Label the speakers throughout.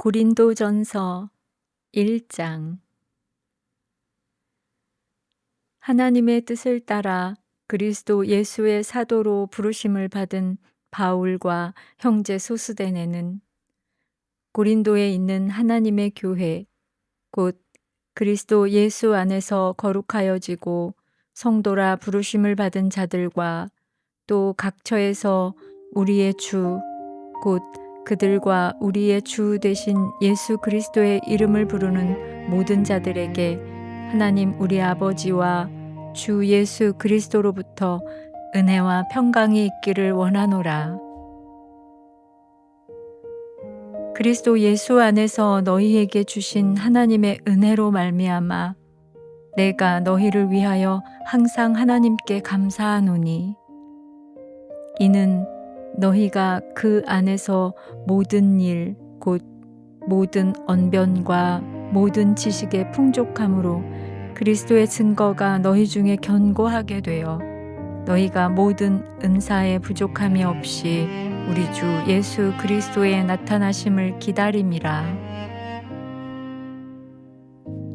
Speaker 1: 고린도전서 1장. 하나님의 뜻을 따라 그리스도 예수의 사도로 부르심을 받은 바울과 형제 소스데네는 고린도에 있는 하나님의 교회 곧 그리스도 예수 안에서 거룩하여지고 성도라 부르심을 받은 자들과 또 각처에서 우리의 주 곧 그들과 우리의 주 되신 예수 그리스도의 이름을 부르는 모든 자들에게 하나님 우리 아버지와 주 예수 그리스도로부터 은혜와 평강이 있기를 원하노라. 그리스도 예수 안에서 너희에게 주신 하나님의 은혜로 말미암아 내가 너희를 위하여 항상 하나님께 감사하노니 이는 너희가 그 안에서 모든 일 곧 모든 언변과 모든 지식의 풍족함으로 그리스도의 증거가 너희 중에 견고하게 되어 너희가 모든 은사에 부족함이 없이 우리 주 예수 그리스도의 나타나심을 기다림이라.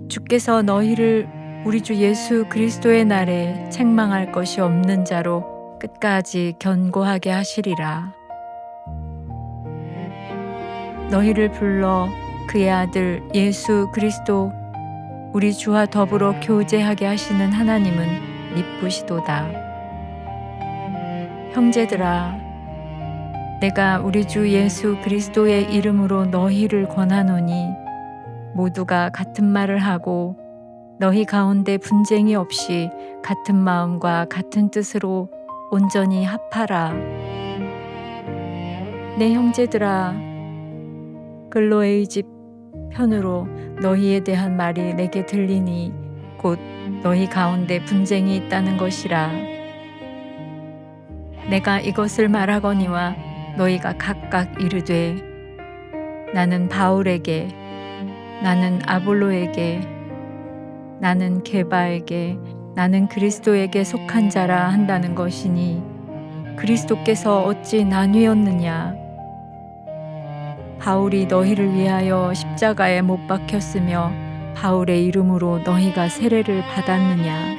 Speaker 1: 주께서 너희를 우리 주 예수 그리스도의 날에 책망할 것이 없는 자로 끝까지 견고하게 하시리라. 너희를 불러 그의 아들 예수 그리스도 우리 주와 더불어 교제하게 하시는 하나님은 미쁘시도다. 형제들아, 내가 우리 주 예수 그리스도의 이름으로 너희를 권하노니 모두가 같은 말을 하고 너희 가운데 분쟁이 없이 같은 마음과 같은 뜻으로 온전히 합하라. 내 형제들아, 글로에의 집 편으로 너희에 대한 말이 내게 들리니 곧 너희 가운데 분쟁이 있다는 것이라. 내가 이것을 말하거니와 너희가 각각 이르되 나는 바울에게, 나는 아볼로에게, 나는 게바에게, 나는 그리스도에게 속한 자라 한다는 것이니 그리스도께서 어찌 나뉘었느냐? 바울이 너희를 위하여 십자가에 못 박혔으며 바울의 이름으로 너희가 세례를 받았느냐?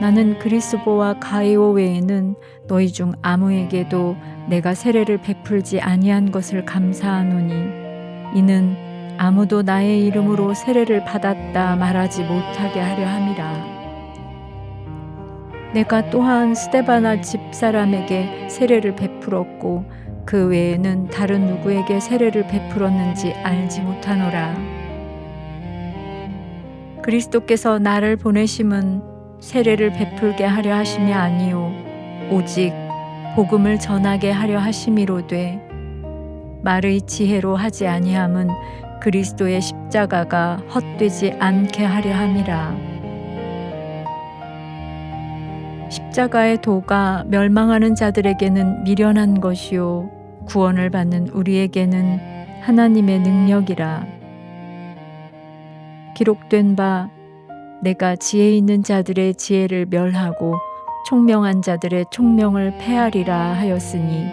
Speaker 1: 나는 그리스보와 가이오 외에는 너희 중 아무에게도 내가 세례를 베풀지 아니한 것을 감사하노니 이는 아무도 나의 이름으로 세례를 받았다 말하지 못하게 하려 함이라. 내가 또한 스데바나 집사람에게 세례를 베풀었고 그 외에는 다른 누구에게 세례를 베풀었는지 알지 못하노라. 그리스도께서 나를 보내심은 세례를 베풀게 하려 하심이 아니요 오직 복음을 전하게 하려 하심이로되 말의 지혜로 하지 아니함은 그리스도의 십자가가 헛되지 않게 하려 함이라. 십자가의 도가 멸망하는 자들에게는 미련한 것이요 구원을 받는 우리에게는 하나님의 능력이라. 기록된 바 내가 지혜 있는 자들의 지혜를 멸하고 총명한 자들의 총명을 패하리라 하였으니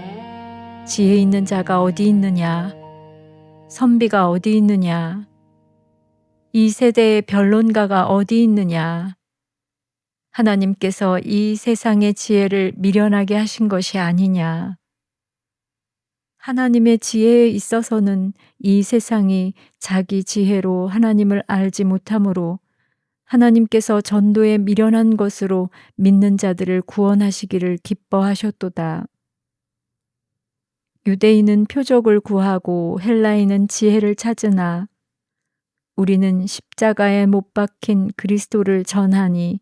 Speaker 1: 지혜 있는 자가 어디 있느냐? 선비가 어디 있느냐? 이 세대의 변론가가 어디 있느냐? 하나님께서 이 세상의 지혜를 미련하게 하신 것이 아니냐? 하나님의 지혜에 있어서는 이 세상이 자기 지혜로 하나님을 알지 못하므로 하나님께서 전도에 미련한 것으로 믿는 자들을 구원하시기를 기뻐하셨도다. 유대인은 표적을 구하고 헬라인은 지혜를 찾으나 우리는 십자가에 못 박힌 그리스도를 전하니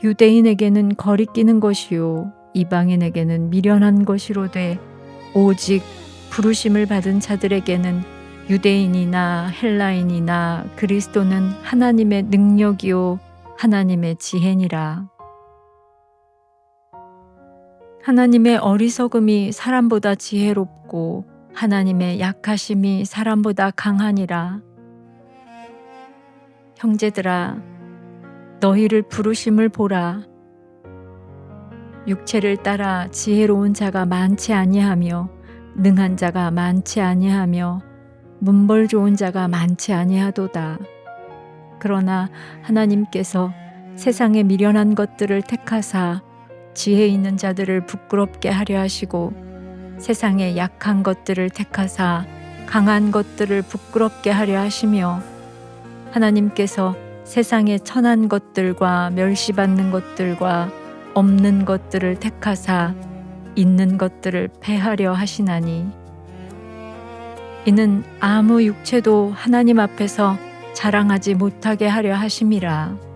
Speaker 1: 유대인에게는 거리끼는 것이요 이방인에게는 미련한 것이로되 오직 부르심을 받은 자들에게는 유대인이나 헬라인이나 그리스도는 하나님의 능력이요 하나님의 지혜니라. 하나님의 어리석음이 사람보다 지혜롭고 하나님의 약하심이 사람보다 강하니라. 형제들아, 너희를 부르심을 보라. 육체를 따라 지혜로운 자가 많지 아니하며 능한 자가 많지 아니하며 문벌 좋은 자가 많지 아니하도다. 그러나 하나님께서 세상에 미련한 것들을 택하사 지혜 있는 자들을 부끄럽게 하려 하시고 세상에 약한 것들을 택하사 강한 것들을 부끄럽게 하려 하시며 하나님께서 세상에 천한 것들과 멸시받는 것들과 없는 것들을 택하사 있는 것들을 패하려 하시나니 이는 아무 육체도 하나님 앞에서 자랑하지 못하게 하려 하심이라.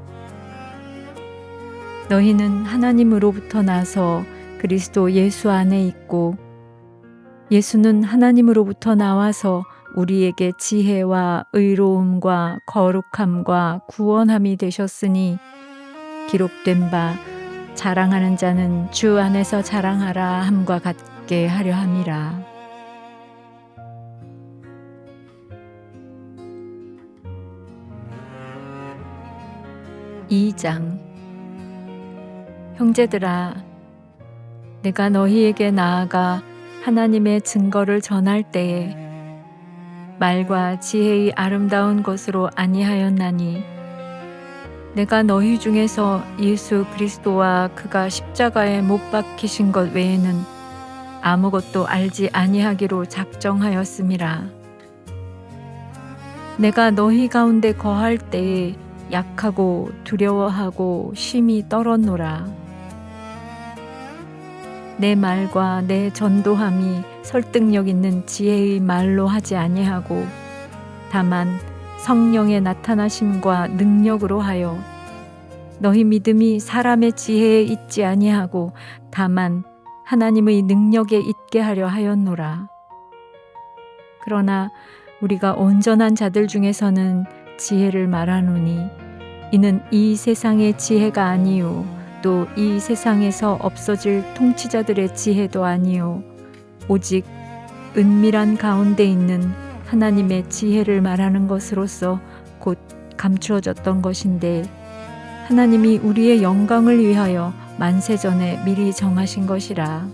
Speaker 1: 너희는 하나님으로부터 나서 그리스도 예수 안에 있고 예수는 하나님으로부터 나와서 우리에게 지혜와 의로움과 거룩함과 구원함이 되셨으니 기록된 바 자랑하는 자는 주 안에서 자랑하라 함과 같게 하려 함이라. (2장) 형제들아, 내가 너희에게 나아가 하나님의 증거를 전할 때에 말과 지혜의 아름다운 것으로 아니하였나니 내가 너희 중에서 예수 그리스도와 그가 십자가에 못 박히신 것 외에는 아무것도 알지 아니하기로 작정하였음이라. 내가 너희 가운데 거할 때에 약하고 두려워하고 심히 떨었노라. 내 말과 내 전도함이 설득력 있는 지혜의 말로 하지 아니하고 다만 성령의 나타나심과 능력으로 하여 너희 믿음이 사람의 지혜에 있지 아니하고 다만 하나님의 능력에 있게 하려 하였노라. 그러나 우리가 온전한 자들 중에서는 지혜를 말하노니 이는 이 세상의 지혜가 아니요 또 이 세상에서 없어질 통치자들의 지혜도 아니요 오직 은밀한 가운데 있는 하나님의 지혜를 말하는 것으로서 곧 감추어졌던 것인데 하나님이 우리의 영광을 위하여 만세전에 미리 정하신 것이라.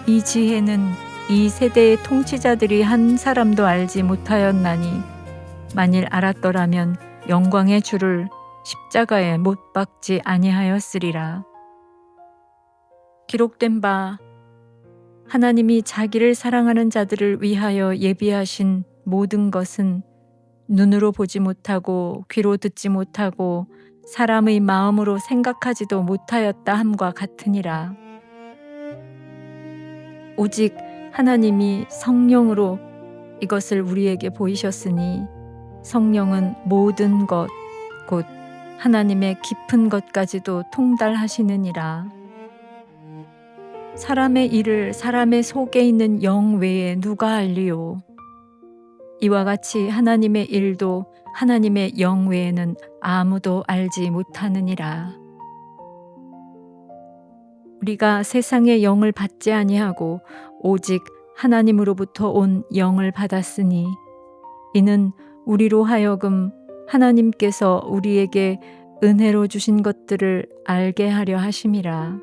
Speaker 1: 이 지혜는 이 세대의 통치자들이 한 사람도 알지 못하였나니 만일 알았더라면 영광의 주를 십자가에 못 박지 아니하였으리라. 기록된 바 하나님이 자기를 사랑하는 자들을 위하여 예비하신 모든 것은 눈으로 보지 못하고 귀로 듣지 못하고 사람의 마음으로 생각하지도 못하였다 함과 같으니라. 오직 하나님이 성령으로 이것을 우리에게 보이셨으니 성령은 모든 것 곧 하나님의 깊은 것까지도 통달하시느니라. 사람의 일을 사람의 속에 있는 영 외에 누가 알리요? 이와 같이 하나님의 일도 하나님의 영 외에는 아무도 알지 못하느니라. 우리가 세상의 영을 받지 아니하고 오직 하나님으로부터 온 영을 받았으니 이는 우리로 하여금 하나님께서 우리에게 은혜로 주신 것들을 알게 하려 하심이라.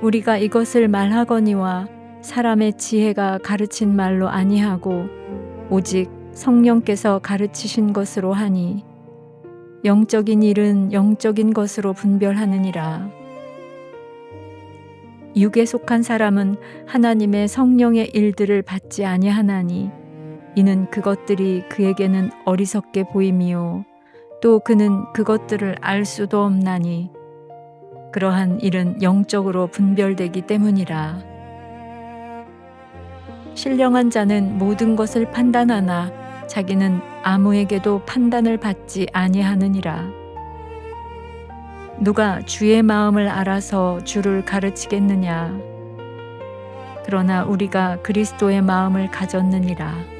Speaker 1: 우리가 이것을 말하거니와 사람의 지혜가 가르친 말로 아니하고 오직 성령께서 가르치신 것으로 하니 영적인 일은 영적인 것으로 분별하느니라. 육에 속한 사람은 하나님의 성령의 일들을 받지 아니하나니 이는 그것들이 그에게는 어리석게 보임이요 또 그는 그것들을 알 수도 없나니 그러한 일은 영적으로 분별되기 때문이라. 신령한 자는 모든 것을 판단하나 자기는 아무에게도 판단을 받지 아니하느니라. 누가 주의 마음을 알아서 주를 가르치겠느냐? 그러나 우리가 그리스도의 마음을 가졌느니라.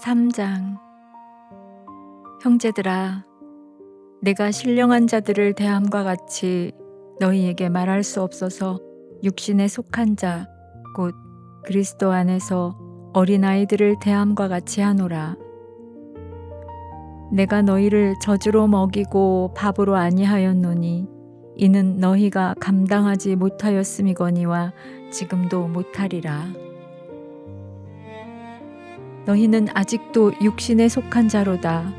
Speaker 1: 3장 형제들아, 내가 신령한 자들을 대함과 같이 너희에게 말할 수 없어서 육신에 속한 자, 곧 그리스도 안에서 어린아이들을 대함과 같이 하노라. 내가 너희를 젖으로 먹이고 밥으로 아니하였노니 이는 너희가 감당하지 못하였음이거니와 지금도 못하리라. 너희는 아직도 육신에 속한 자로다.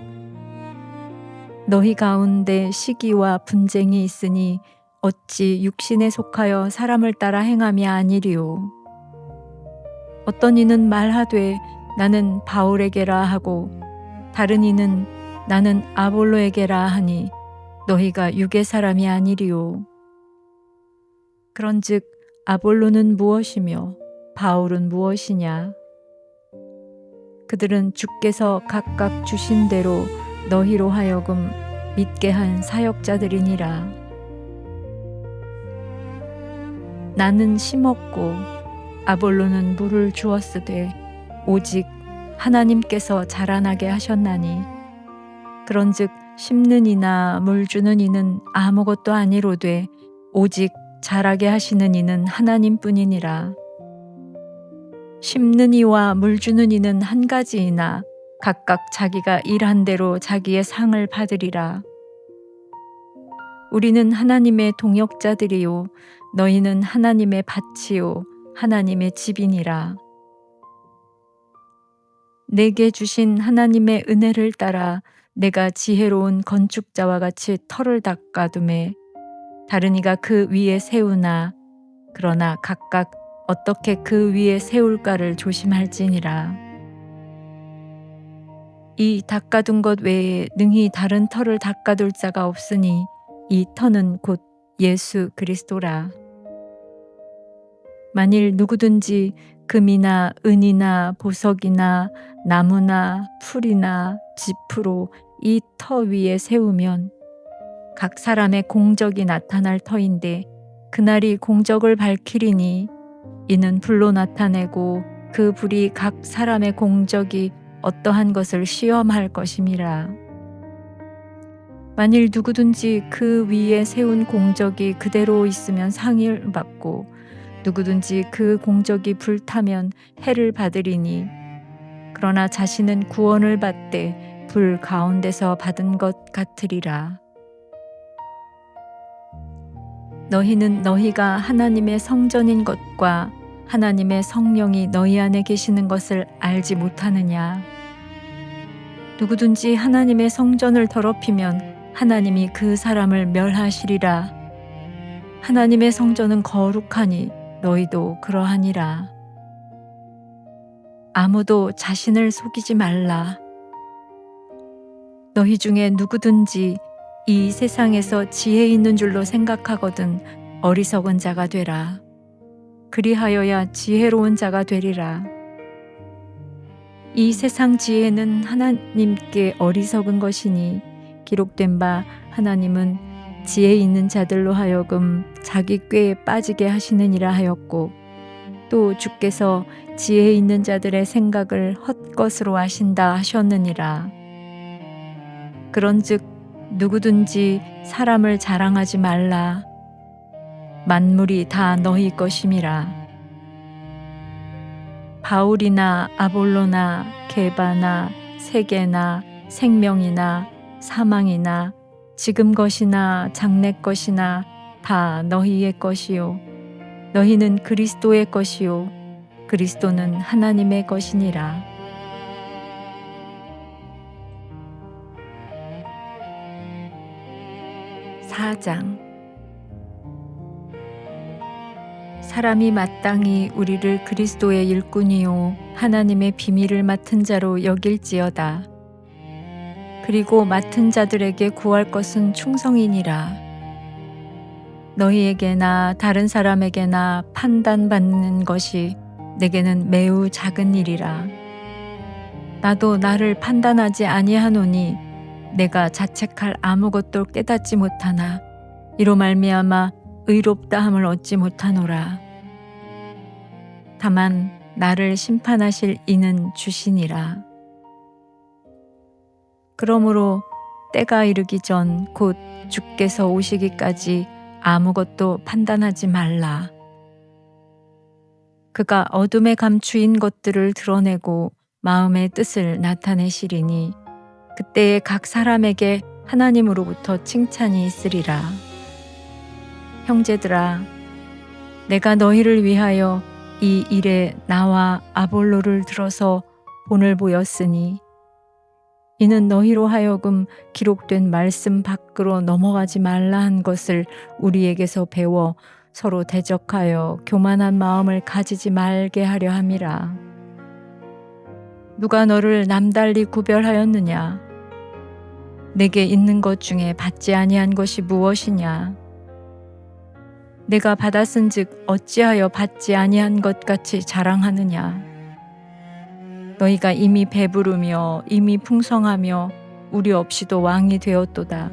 Speaker 1: 너희 가운데 시기와 분쟁이 있으니 어찌 육신에 속하여 사람을 따라 행함이 아니리요. 어떤 이는 말하되 나는 바울에게라 하고 다른 이는 나는 아볼로에게라 하니 너희가 육의 사람이 아니리요. 그런즉 아볼로는 무엇이며 바울은 무엇이냐? 그들은 주께서 각각 주신 대로 너희로 하여금 믿게 한 사역자들이니라. 나는 심었고 아볼로는 물을 주었으되 오직 하나님께서 자라나게 하셨나니 그런즉 심는 이나 물 주는 이는 아무것도 아니로되 오직 자라게 하시는 이는 하나님뿐이니라. 심는 이와 물 주는 이는 한 가지이나 각각 자기가 일한 대로 자기의 상을 받으리라. 우리는 하나님의 동역자들이요 너희는 하나님의 밭이요 하나님의 집이니라. 내게 주신 하나님의 은혜를 따라 내가 지혜로운 건축자와 같이 터를 닦아두매 다른 이가 그 위에 세우나 그러나 각각 어떻게 그 위에 세울까를 조심할지니라. 이 닦아둔 것 외에 능히 다른 터를 닦아둘 자가 없으니 이 터는 곧 예수 그리스도라. 만일 누구든지 금이나 은이나 보석이나 나무나 풀이나 지프로 이 터 위에 세우면 각 사람의 공적이 나타날 터인데 그날이 공적을 밝히리니 이는 불로 나타내고 그 불이 각 사람의 공적이 어떠한 것을 시험할 것임이라. 만일 누구든지 그 위에 세운 공적이 그대로 있으면 상을 받고 누구든지 그 공적이 불타면 해를 받으리니 그러나 자신은 구원을 받되 불 가운데서 받은 것 같으리라. 너희는 너희가 하나님의 성전인 것과 하나님의 성령이 너희 안에 계시는 것을 알지 못하느냐? 누구든지 하나님의 성전을 더럽히면 하나님이 그 사람을 멸하시리라. 하나님의 성전은 거룩하니 너희도 그러하니라. 아무도 자신을 속이지 말라. 너희 중에 누구든지 이 세상에서 지혜 있는 줄로 생각하거든 어리석은 자가 되라. 그리하여야 지혜로운 자가 되리라. 이 세상 지혜는 하나님께 어리석은 것이니 기록된 바 하나님은 지혜 있는 자들로 하여금 자기 꾀에 빠지게 하시느니라 하였고 또 주께서 지혜 있는 자들의 생각을 헛것으로 하신다 하셨느니라. 그런즉 누구든지 사람을 자랑하지 말라. 만물이 다 너희 것임이라. 바울이나 아볼로나 게바나 세계나 생명이나 사망이나 지금 것이나 장래 것이나 다 너희의 것이요 너희는 그리스도의 것이요 그리스도는 하나님의 것이니라. 4장 사람이 마땅히 우리를 그리스도의 일꾼이요 하나님의 비밀을 맡은 자로 여길지어다. 그리고 맡은 자들에게 구할 것은 충성이니라. 너희에게나 다른 사람에게나 판단받는 것이 내게는 매우 작은 일이라. 나도 나를 판단하지 아니하노니 내가 자책할 아무것도 깨닫지 못하나 이로 말미암아 의롭다함을 얻지 못하노라. 다만 나를 심판하실 이는 주시니라. 그러므로 때가 이르기 전 곧 주께서 오시기까지 아무것도 판단하지 말라. 그가 어둠에 감추인 것들을 드러내고 마음의 뜻을 나타내시리니 그때에 각 사람에게 하나님으로부터 칭찬이 있으리라. 형제들아, 내가 너희를 위하여 이 일에 나와 아볼로를 들어서 본을 보였으니 이는 너희로 하여금 기록된 말씀 밖으로 넘어가지 말라 한 것을 우리에게서 배워 서로 대적하여 교만한 마음을 가지지 말게 하려 함이라. 누가 너를 남달리 구별하였느냐? 내게 있는 것 중에 받지 아니한 것이 무엇이냐? 내가 받았은즉 어찌하여 받지 아니한 것 같이 자랑하느냐? 너희가 이미 배부르며 이미 풍성하며 우리 없이도 왕이 되었도다.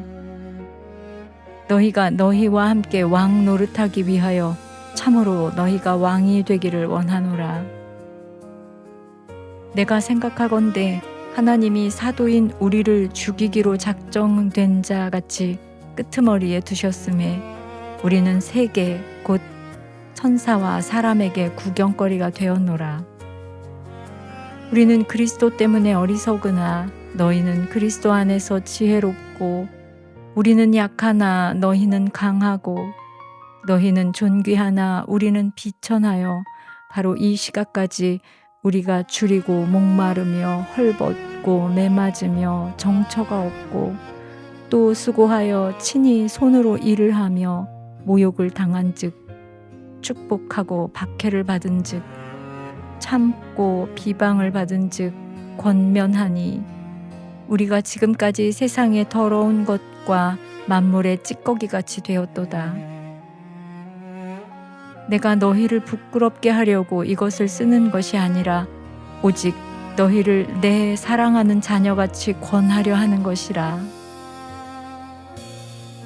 Speaker 1: 너희가 너희와 함께 왕 노릇하기 위하여 참으로 너희가 왕이 되기를 원하노라. 내가 생각하건대 하나님이 사도인 우리를 죽이기로 작정된 자 같이 끄트머리에 두셨음에 우리는 세계 곧 천사와 사람에게 구경거리가 되었노라. 우리는 그리스도 때문에 어리석으나 너희는 그리스도 안에서 지혜롭고 우리는 약하나 너희는 강하고 너희는 존귀하나 우리는 비천하여 바로 이 시각까지 우리가 줄이고 목마르며 헐벗고 매맞으며 정처가 없고 또 수고하여 친히 손으로 일을 하며 모욕을 당한즉 축복하고 박해를 받은즉 참고 비방을 받은즉 권면하니 우리가 지금까지 세상의 더러운 것과 만물의 찌꺼기같이 되었도다. 내가 너희를 부끄럽게 하려고 이것을 쓰는 것이 아니라 오직 너희를 내 사랑하는 자녀같이 권하려 하는 것이라.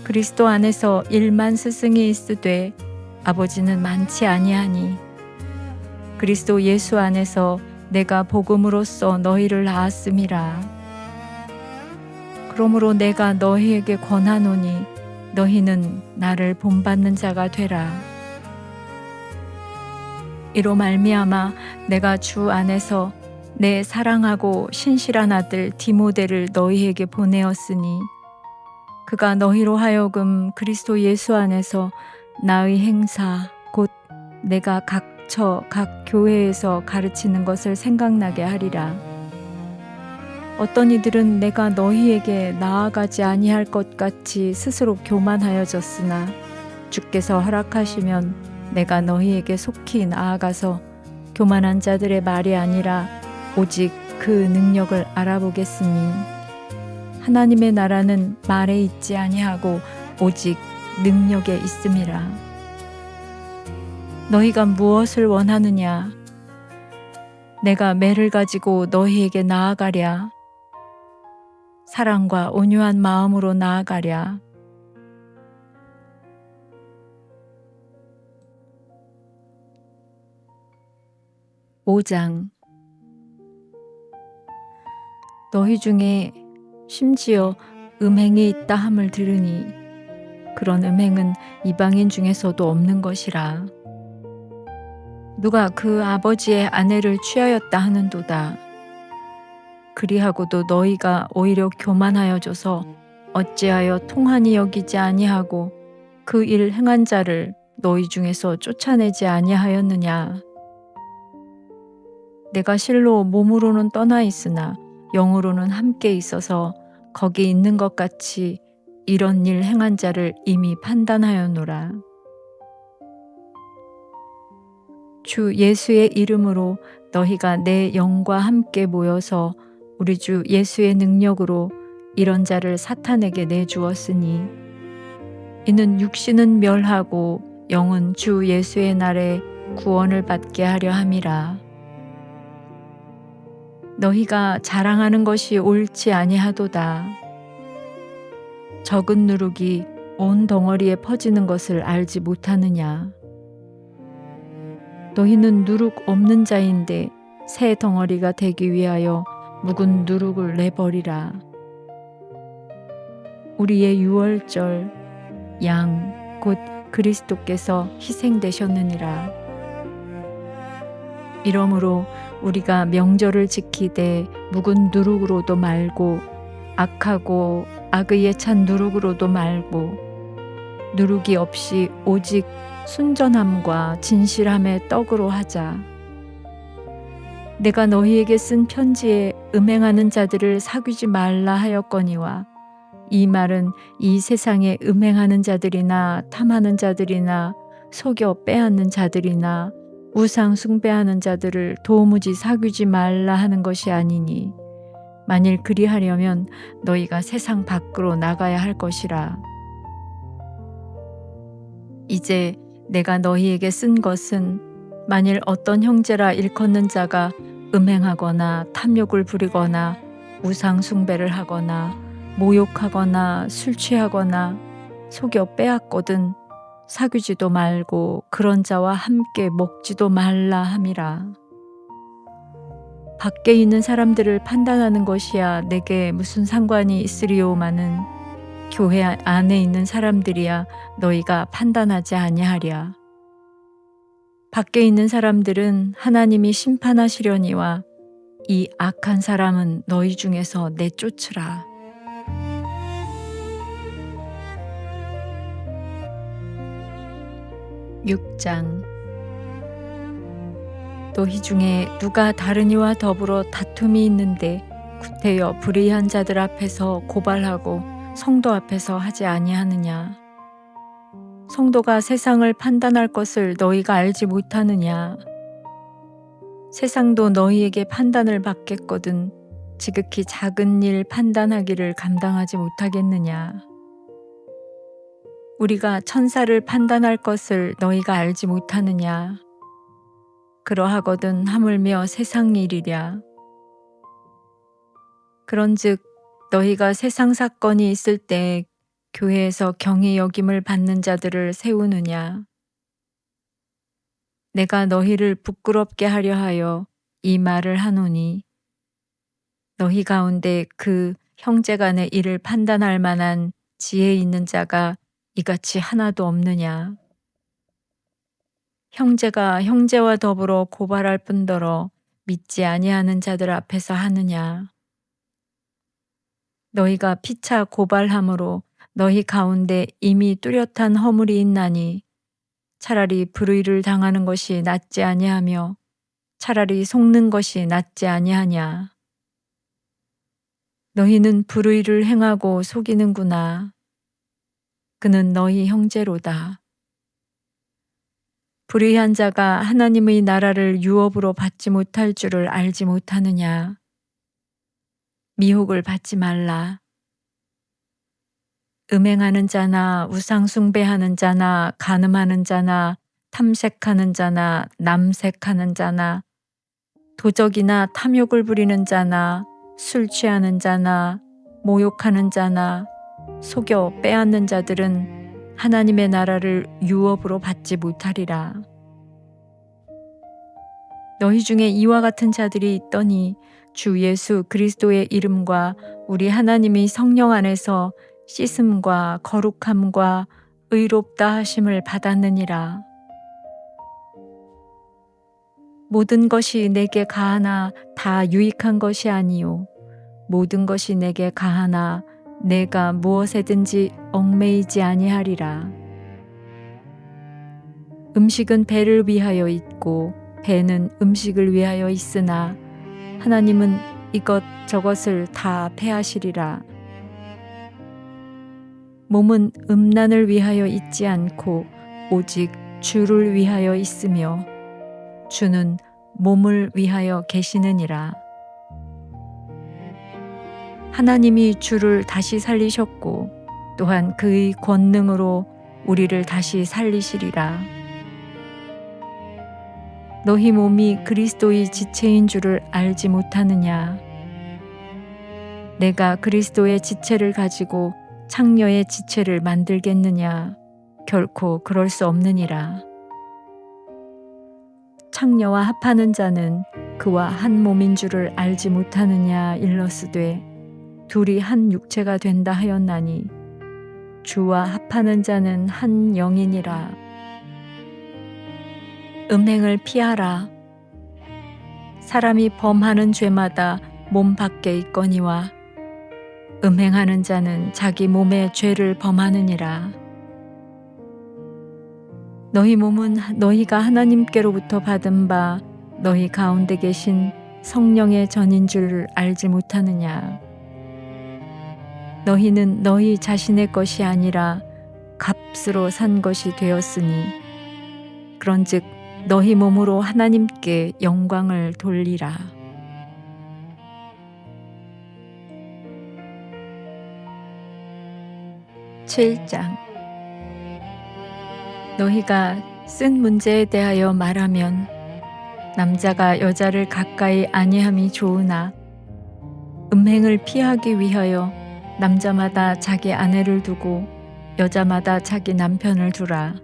Speaker 1: 그리스도 안에서 1만 스승이 있으되 아버지는 많지 아니하니 그리스도 예수 안에서 내가 복음으로써 너희를 낳았음이라. 그러므로 내가 너희에게 권하노니 너희는 나를 본받는 자가 되라. 이로 말미암아 내가 주 안에서 내 사랑하고 신실한 아들 디모데를 너희에게 보내었으니 그가 너희로 하여금 그리스도 예수 안에서 나의 행사 곧 내가 각 교회에서 가르치는 것을 생각나게 하리라. 어떤 이들은 내가 너희에게 나아가지 아니할 것 같이 스스로 교만하여졌으나 주께서 허락하시면 내가 너희에게 속히 나아가서 교만한 자들의 말이 아니라 오직 그 능력을 알아보겠으니 하나님의 나라는 말에 있지 아니하고 오직 능력에 있음이라. 너희가 무엇을 원하느냐? 내가 매를 가지고 너희에게 나아가랴. 사랑과 온유한 마음으로 나아가랴. (5장) 너희 중에 심지어 음행이 있다 함을 들으니 그런 음행은 이방인 중에서도 없는 것이라. 누가 그 아버지의 아내를 취하였다 하는도다. 그리하고도 너희가 오히려 교만하여져서 어찌하여 통한이 여기지 아니하고 그 일 행한 자를 너희 중에서 쫓아내지 아니하였느냐. 내가 실로 몸으로는 떠나 있으나 영으로는 함께 있어서 거기 있는 것 같이 이런 일 행한 자를 이미 판단하였노라. 주 예수의 이름으로 너희가 내 영과 함께 모여서 우리 주 예수의 능력으로 이런 자를 사탄에게 내주었으니 이는 육신은 멸하고 영은 주 예수의 날에 구원을 받게 하려 함이라. 너희가 자랑하는 것이 옳지 아니하도다. 적은 누룩이 온 덩어리에 퍼지는 것을 알지 못하느냐. 너희는 누룩 없는 자인데 새 덩어리가 되기 위하여 묵은 누룩을 내버리라. 우리의 유월절 양 곧 그리스도께서 희생되셨느니라. 이러므로 우리가 명절을 지키되 묵은 누룩으로도 말고 악하고 악의에 찬 누룩으로도 말고 누르기 없이 오직 순전함과 진실함의 떡으로 하자. 내가 너희에게 쓴 편지에 음행하는 자들을 사귀지 말라 하였거니와 이 말은 이 세상에 음행하는 자들이나 탐하는 자들이나 속여 빼앗는 자들이나 우상 숭배하는 자들을 도무지 사귀지 말라 하는 것이 아니니 만일 그리하려면 너희가 세상 밖으로 나가야 할 것이라. 이제 내가 너희에게 쓴 것은 만일 어떤 형제라 일컫는 자가 음행하거나 탐욕을 부리거나 우상 숭배를 하거나 모욕하거나 술 취하거나 속여 빼앗거든 사귀지도 말고 그런 자와 함께 먹지도 말라 함이라. 밖에 있는 사람들을 판단하는 것이야 내게 무슨 상관이 있으리오마는 교회 안에 있는 사람들이야 너희가 판단하지 아니하랴. 밖에 있는 사람들은 하나님이 심판하시려니와 이 악한 사람은 너희 중에서 내쫓으라. (6장) 너희 중에 누가 다른 이와 더불어 다툼이 있는데 구태여 불의한 자들 앞에서 고발하고 성도 앞에서 하지 아니하느냐? 성도가 세상을 판단할 것을 너희가 알지 못하느냐? 세상도 너희에게 판단을 받겠거든 지극히 작은 일 판단하기를 감당하지 못하겠느냐? 우리가 천사를 판단할 것을 너희가 알지 못하느냐? 그러하거든 하물며 세상 일이랴. 그런즉 너희가 세상 사건이 있을 때 교회에서 경히 여김을 받는 자들을 세우느냐? 내가 너희를 부끄럽게 하려 하여 이 말을 하노니 너희 가운데 그 형제간의 일을 판단할 만한 지혜 있는 자가 이같이 하나도 없느냐? 형제가 형제와 더불어 고발할 뿐더러 믿지 아니하는 자들 앞에서 하느냐? 너희가 피차 고발함으로 너희 가운데 이미 뚜렷한 허물이 있나니 차라리 불의를 당하는 것이 낫지 아니하며 차라리 속는 것이 낫지 아니하냐? 너희는 불의를 행하고 속이는구나. 그는 너희 형제로다. 불의한 자가 하나님의 나라를 유업으로 받지 못할 줄을 알지 못하느냐? 미혹을 받지 말라. 음행하는 자나 우상 숭배하는 자나 간음하는 자나 탐색하는 자나 남색하는 자나 도적이나 탐욕을 부리는 자나 술 취하는 자나 모욕하는 자나 속여 빼앗는 자들은 하나님의 나라를 유업으로 받지 못하리라. 너희 중에 이와 같은 자들이 있더니 주 예수 그리스도의 이름과 우리 하나님이 성령 안에서 씻음과 거룩함과 의롭다 하심을 받았느니라. 모든 것이 내게 가하나 다 유익한 것이 아니요 모든 것이 내게 가하나 내가 무엇에든지 얽매이지 아니하리라. 음식은 배를 위하여 있고 배는 음식을 위하여 있으나 하나님은 이것 저것을 다 패하시리라. 몸은 음란을 위하여 있지 않고 오직 주를 위하여 있으며 주는 몸을 위하여 계시느니라. 하나님이 주를 다시 살리셨고 또한 그의 권능으로 우리를 다시 살리시리라. 너희 몸이 그리스도의 지체인 줄을 알지 못하느냐? 내가 그리스도의 지체를 가지고 창녀의 지체를 만들겠느냐? 결코 그럴 수 없느니라. 창녀와 합하는 자는 그와 한 몸인 줄을 알지 못하느냐 일러스되 둘이 한 육체가 된다 하였나니 주와 합하는 자는 한 영이니라. 음행을 피하라. 사람이 범하는 죄마다 몸 밖에 있거니와 음행하는 자는 자기 몸의 죄를 범하느니라. 너희 몸은 너희가 하나님께로부터 받은 바 너희 가운데 계신 성령의 전인 줄 알지 못하느냐. 너희는 너희 자신의 것이 아니라 값으로 산 것이 되었으니 그런즉 너희 몸으로 하나님께 영광을 돌리라. (7장) 너희가 쓴 문제에 대하여 말하면 남자가 여자를 가까이 아니함이 좋으나 음행을 피하기 위하여 남자마다 자기 아내를 두고 여자마다 자기 남편을 두라.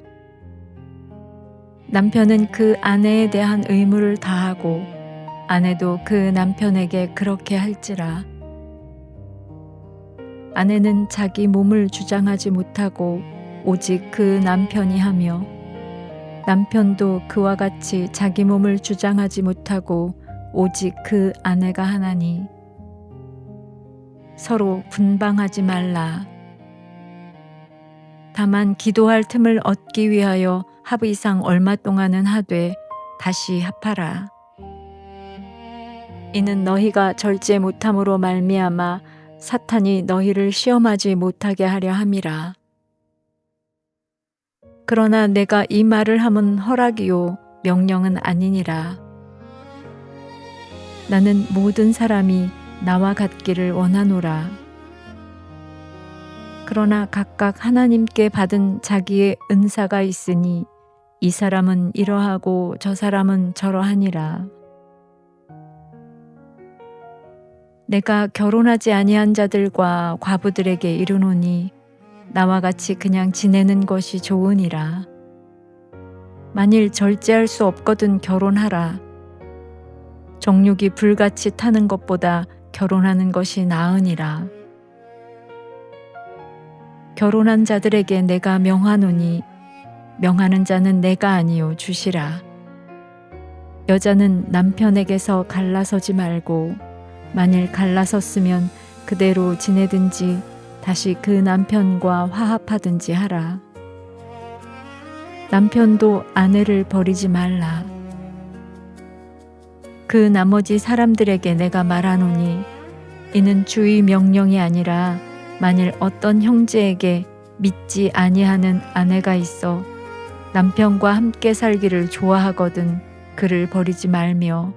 Speaker 1: 남편은 그 아내에 대한 의무를 다하고 아내도 그 남편에게 그렇게 할지라. 아내는 자기 몸을 주장하지 못하고 오직 그 남편이 하며 남편도 그와 같이 자기 몸을 주장하지 못하고 오직 그 아내가 하나니 서로 분방하지 말라. 다만 기도할 틈을 얻기 위하여 합의상 얼마 동안은 하되 다시 합하라. 이는 너희가 절제 못함으로 말미암아 사탄이 너희를 시험하지 못하게 하려 함이라. 그러나 내가 이 말을 함은 허락이요 명령은 아니니라. 나는 모든 사람이 나와 같기를 원하노라. 그러나 각각 하나님께 받은 자기의 은사가 있으니 이 사람은 이러하고 저 사람은 저러하니라. 내가 결혼하지 아니한 자들과 과부들에게 이르노니 나와 같이 그냥 지내는 것이 좋으니라. 만일 절제할 수 없거든 결혼하라. 정욕이 불같이 타는 것보다 결혼하는 것이 나으니라. 결혼한 자들에게 내가 명하노니 명하는 자는 내가 아니요 주시라. 여자는 남편에게서 갈라서지 말고 만일 갈라섰으면 그대로 지내든지 다시 그 남편과 화합하든지 하라. 남편도 아내를 버리지 말라. 그 나머지 사람들에게 내가 말하노니 이는 주의 명령이 아니라 만일 어떤 형제에게 믿지 아니하는 아내가 있어 남편과 함께 살기를 좋아하거든 그를 버리지 말며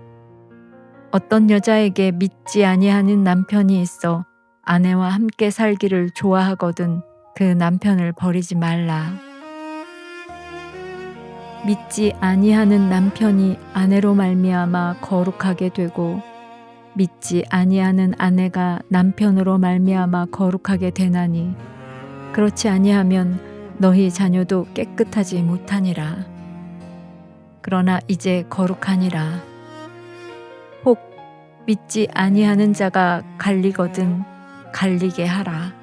Speaker 1: 어떤 여자에게 믿지 아니하는 남편이 있어 아내와 함께 살기를 좋아하거든 그 남편을 버리지 말라. 믿지 아니하는 남편이 아내로 말미암아 거룩하게 되고 믿지 아니하는 아내가 남편으로 말미암아 거룩하게 되나니 그렇지 아니하면 너희 자녀도 깨끗하지 못하니라. 그러나 이제 거룩하니라. 혹 믿지 아니하는 자가 갈리거든 갈리게 하라.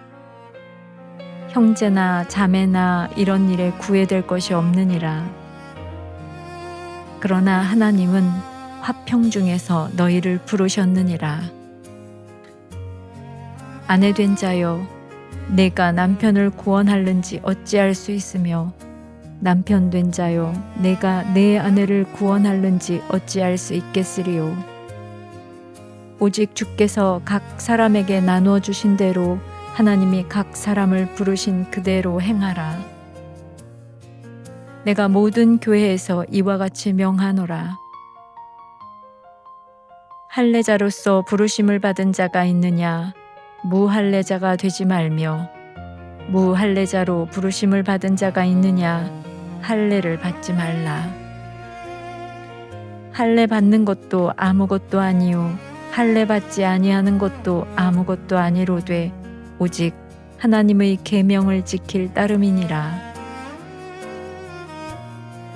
Speaker 1: 형제나 자매나 이런 일에 구애될 것이 없느니라. 그러나 하나님은 화평 중에서 너희를 부르셨느니라. 아내 된 자여, 내가 남편을 구원하는지 어찌할 수 있으며 남편 된 자여, 내가 내 아내를 구원하는지 어찌할 수 있겠으리요. 오직 주께서 각 사람에게 나누어 주신 대로 하나님이 각 사람을 부르신 그대로 행하라. 내가 모든 교회에서 이와 같이 명하노라. 할례자로서 부르심을 받은 자가 있느냐? 무할례자가 되지 말며 무할례자로 부르심을 받은 자가 있느냐? 할례를 받지 말라. 할례 받는 것도 아무것도 아니요 할례 받지 아니하는 것도 아무것도 아니로되 오직 하나님의 계명을 지킬 따름이니라.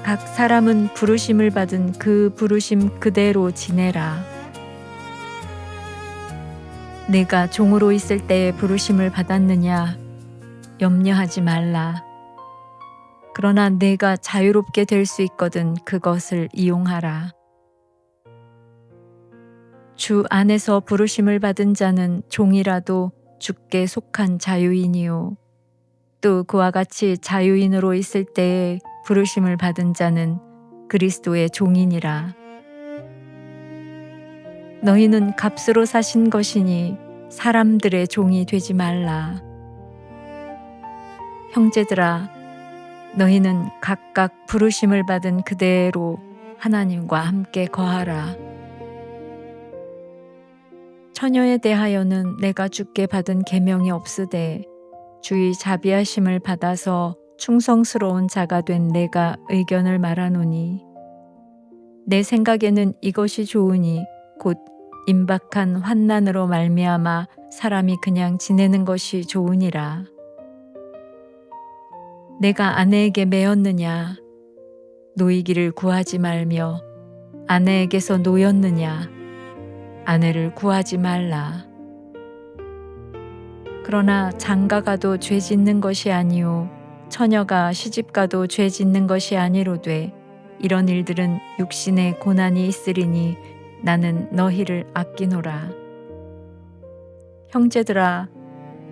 Speaker 1: 각 사람은 부르심을 받은 그 부르심 그대로 지내라. 내가 종으로 있을 때에 부르심을 받았느냐? 염려하지 말라. 그러나 내가 자유롭게 될 수 있거든 그것을 이용하라. 주 안에서 부르심을 받은 자는 종이라도 주께 속한 자유인이요. 또 그와 같이 자유인으로 있을 때에 부르심을 받은 자는 그리스도의 종이니라. 너희는 값으로 사신 것이니 사람들의 종이 되지 말라. 형제들아, 너희는 각각 부르심을 받은 그대로 하나님과 함께 거하라. 처녀에 대하여는 내가 주께 받은 계명이 없으되 주의 자비하심을 받아서 충성스러운 자가 된 내가 의견을 말하노니, 내 생각에는 이것이 좋으니 곧 임박한 환난으로 말미암아 사람이 그냥 지내는 것이 좋으니라. 내가 아내에게 매였느냐? 노이기를 구하지 말며 아내에게서 노였느냐? 아내를 구하지 말라. 그러나 장가가도 죄 짓는 것이 아니요 처녀가 시집가도 죄 짓는 것이 아니로되 이런 일들은 육신의 고난이 있으리니 나는 너희를 아끼노라. 형제들아,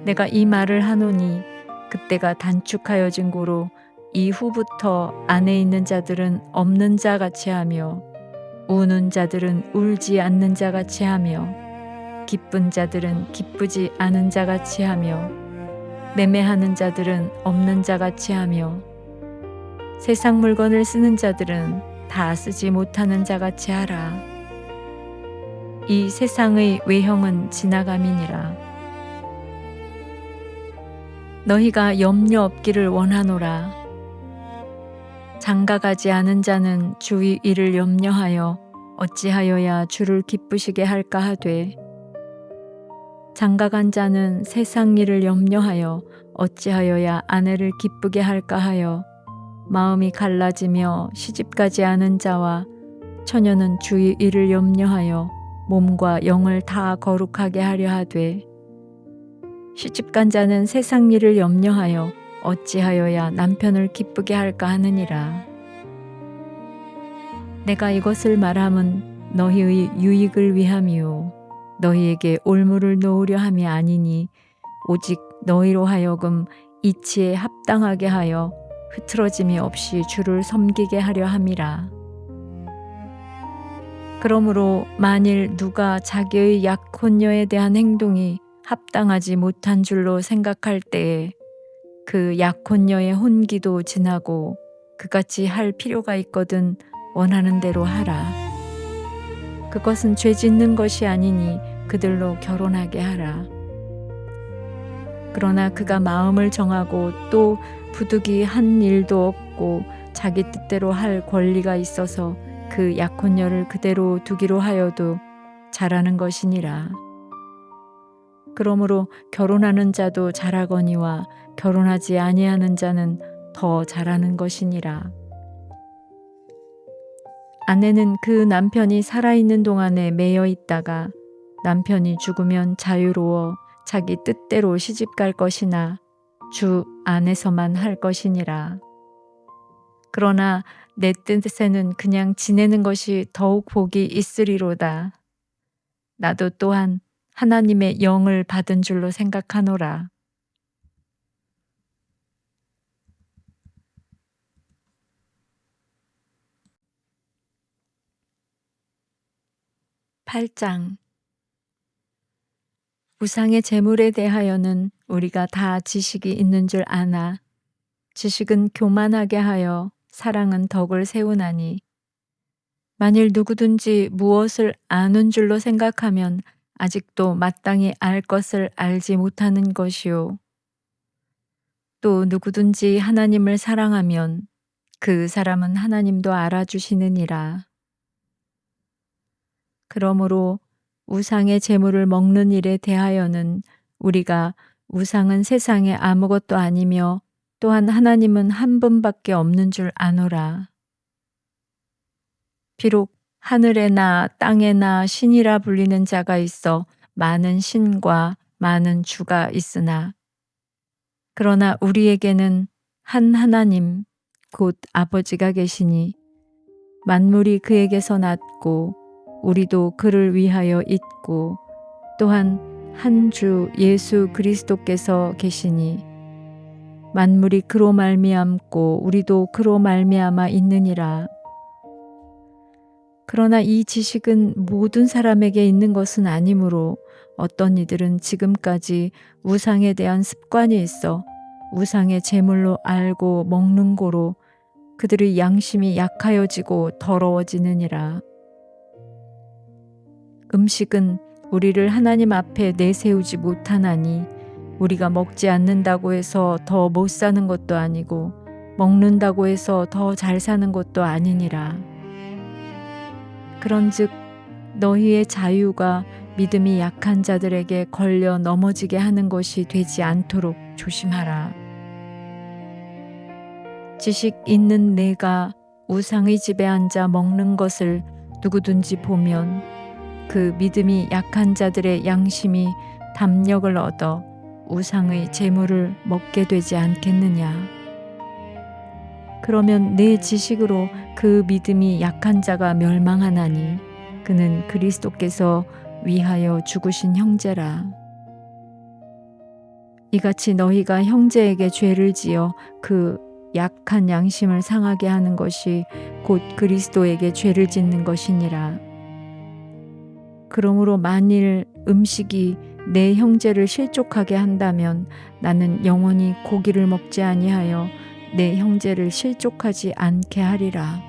Speaker 1: 내가 이 말을 하노니 그때가 단축하여진 고로 이후부터 안에 있는 자들은 없는 자 같이 하며 우는 자들은 울지 않는 자 같이 하며 기쁜 자들은 기쁘지 않은 자 같이 하며 매매하는 자들은 없는 자 같이 하며 세상 물건을 쓰는 자들은 다 쓰지 못하는 자 같이 하라. 이 세상의 외형은 지나감이니라. 너희가 염려 없기를 원하노라. 장가가지 않은 자는 주의 일을 염려하여 어찌하여야 주를 기쁘시게 할까 하되, 장가간 자는 세상 일을 염려하여 어찌하여야 아내를 기쁘게 할까 하여 마음이 갈라지며 시집가지 않은 자와 처녀는 주의 일을 염려하여 몸과 영을 다 거룩하게 하려 하되, 시집간 자는 세상 일을 염려하여 어찌하여야 남편을 기쁘게 할까 하느니라. 내가 이것을 말함은 너희의 유익을 위함이요 너희에게 올무를 놓으려 함이 아니니 오직 너희로 하여금 이치에 합당하게 하여 흐트러짐이 없이 주를 섬기게 하려 함이라. 그러므로 만일 누가 자기의 약혼녀에 대한 행동이 합당하지 못한 줄로 생각할 때에 그 약혼녀의 혼기도 지나고 그같이 할 필요가 있거든 원하는 대로 하라. 그것은 죄 짓는 것이 아니니 그들로 결혼하게 하라. 그러나 그가 마음을 정하고 또 부득이 한 일도 없고 자기 뜻대로 할 권리가 있어서 그 약혼녀를 그대로 두기로 하여도 잘하는 것이니라. 그러므로 결혼하는 자도 잘하거니와 결혼하지 아니하는 자는 더 잘하는 것이니라. 아내는 그 남편이 살아있는 동안에 매여 있다가 남편이 죽으면 자유로워 자기 뜻대로 시집갈 것이나 주 안에서만 할 것이니라. 그러나 내 뜻에는 그냥 지내는 것이 더욱 복이 있으리로다. 나도 또한 하나님의 영을 받은 줄로 생각하노라. 8장. 우상의 제물에 대하여는 우리가 다 지식이 있는 줄 아나 지식은 교만하게 하여 사랑은 덕을 세우나니, 만일 누구든지 무엇을 아는 줄로 생각하면 아직도 마땅히 알 것을 알지 못하는 것이요. 또 누구든지 하나님을 사랑하면 그 사람은 하나님도 알아주시느니라. 그러므로 우상의 제물을 먹는 일에 대하여는 우리가 우상은 세상에 아무것도 아니며 또한 하나님은 한 분밖에 없는 줄 아노라. 비록 하늘에나 땅에나 신이라 불리는 자가 있어 많은 신과 많은 주가 있으나, 그러나 우리에게는 한 하나님 곧 아버지가 계시니 만물이 그에게서 났고 우리도 그를 위하여 있고 또한 한 주 예수 그리스도께서 계시니 만물이 그로 말미암고 우리도 그로 말미암아 있느니라. 그러나 이 지식은 모든 사람에게 있는 것은 아니므로 어떤 이들은 지금까지 우상에 대한 습관이 있어 우상의 제물로 알고 먹는 고로 그들의 양심이 약하여지고 더러워지느니라. 음식은 우리를 하나님 앞에 내세우지 못하나니 우리가 먹지 않는다고 해서 더 못 사는 것도 아니고 먹는다고 해서 더 잘 사는 것도 아니니라. 그런즉 너희의 자유가 믿음이 약한 자들에게 걸려 넘어지게 하는 것이 되지 않도록 조심하라. 지식 있는 내가 우상의 집에 앉아 먹는 것을 누구든지 보면 그 믿음이 약한 자들의 양심이 담력을 얻어 우상의 제물을 먹게 되지 않겠느냐. 그러면 내 지식으로 그 믿음이 약한 자가 멸망하나니 그는 그리스도께서 위하여 죽으신 형제라. 이같이 너희가 형제에게 죄를 지어 그 약한 양심을 상하게 하는 것이 곧 그리스도에게 죄를 짓는 것이니라. 그러므로 만일 음식이 내 형제를 실족하게 한다면 나는 영원히 고기를 먹지 아니하여 내 형제를 실족하지 않게 하리라.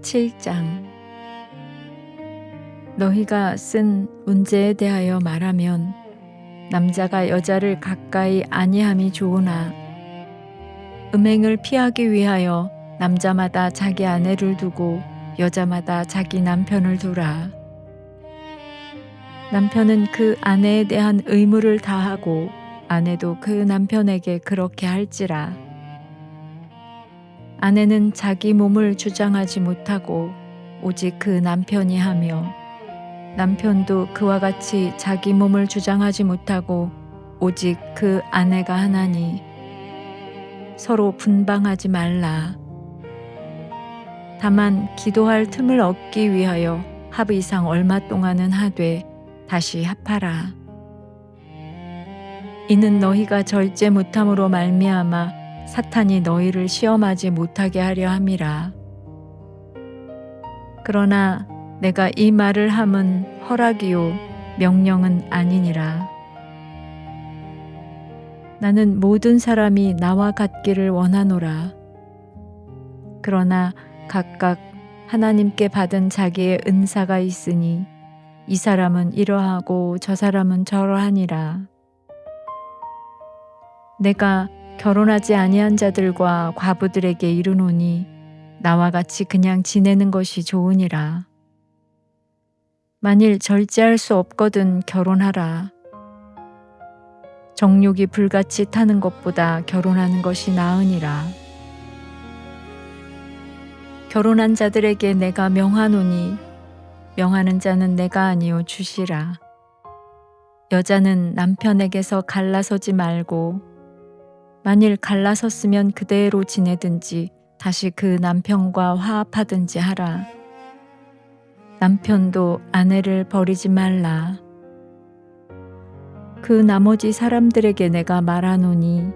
Speaker 1: (7장) 너희가 쓴 문제에 대하여 말하면 남자가 여자를 가까이 아니함이 좋으나 음행을 피하기 위하여 남자마다 자기 아내를 두고 여자마다 자기 남편을 두라. 남편은 그 아내에 대한 의무를 다하고 아내도 그 남편에게 그렇게 할지라. 아내는 자기 몸을 주장하지 못하고 오직 그 남편이 하며 남편도 그와 같이 자기 몸을 주장하지 못하고 오직 그 아내가 하나니 서로 분방하지 말라. 다만 기도할 틈을 얻기 위하여 합의상 얼마 동안은 하되 다시 합하라. 이는 너희가 절제 못함으로 말미암아 사탄이 너희를 시험하지 못하게 하려 함이라. 그러나 내가 이 말을 함은 허락이요 명령은 아니니라. 나는 모든 사람이 나와 같기를 원하노라. 그러나 각각 하나님께 받은 자기의 은사가 있으니 이 사람은 이러하고 저 사람은 저러하니라. 내가 결혼하지 아니한 자들과 과부들에게 이르노니 나와 같이 그냥 지내는 것이 좋으니라. 만일 절제할 수 없거든 결혼하라. 정욕이 불같이 타는 것보다 결혼하는 것이 나으니라. 결혼한 자들에게 내가 명하노니 명하는 자는 내가 아니요 주시라. 여자는 남편에게서 갈라서지 말고 만일 갈라섰으면 그대로 지내든지 다시 그 남편과 화합하든지 하라. 남편도 아내를 버리지 말라. 그 나머지 사람들에게 내가 말하노니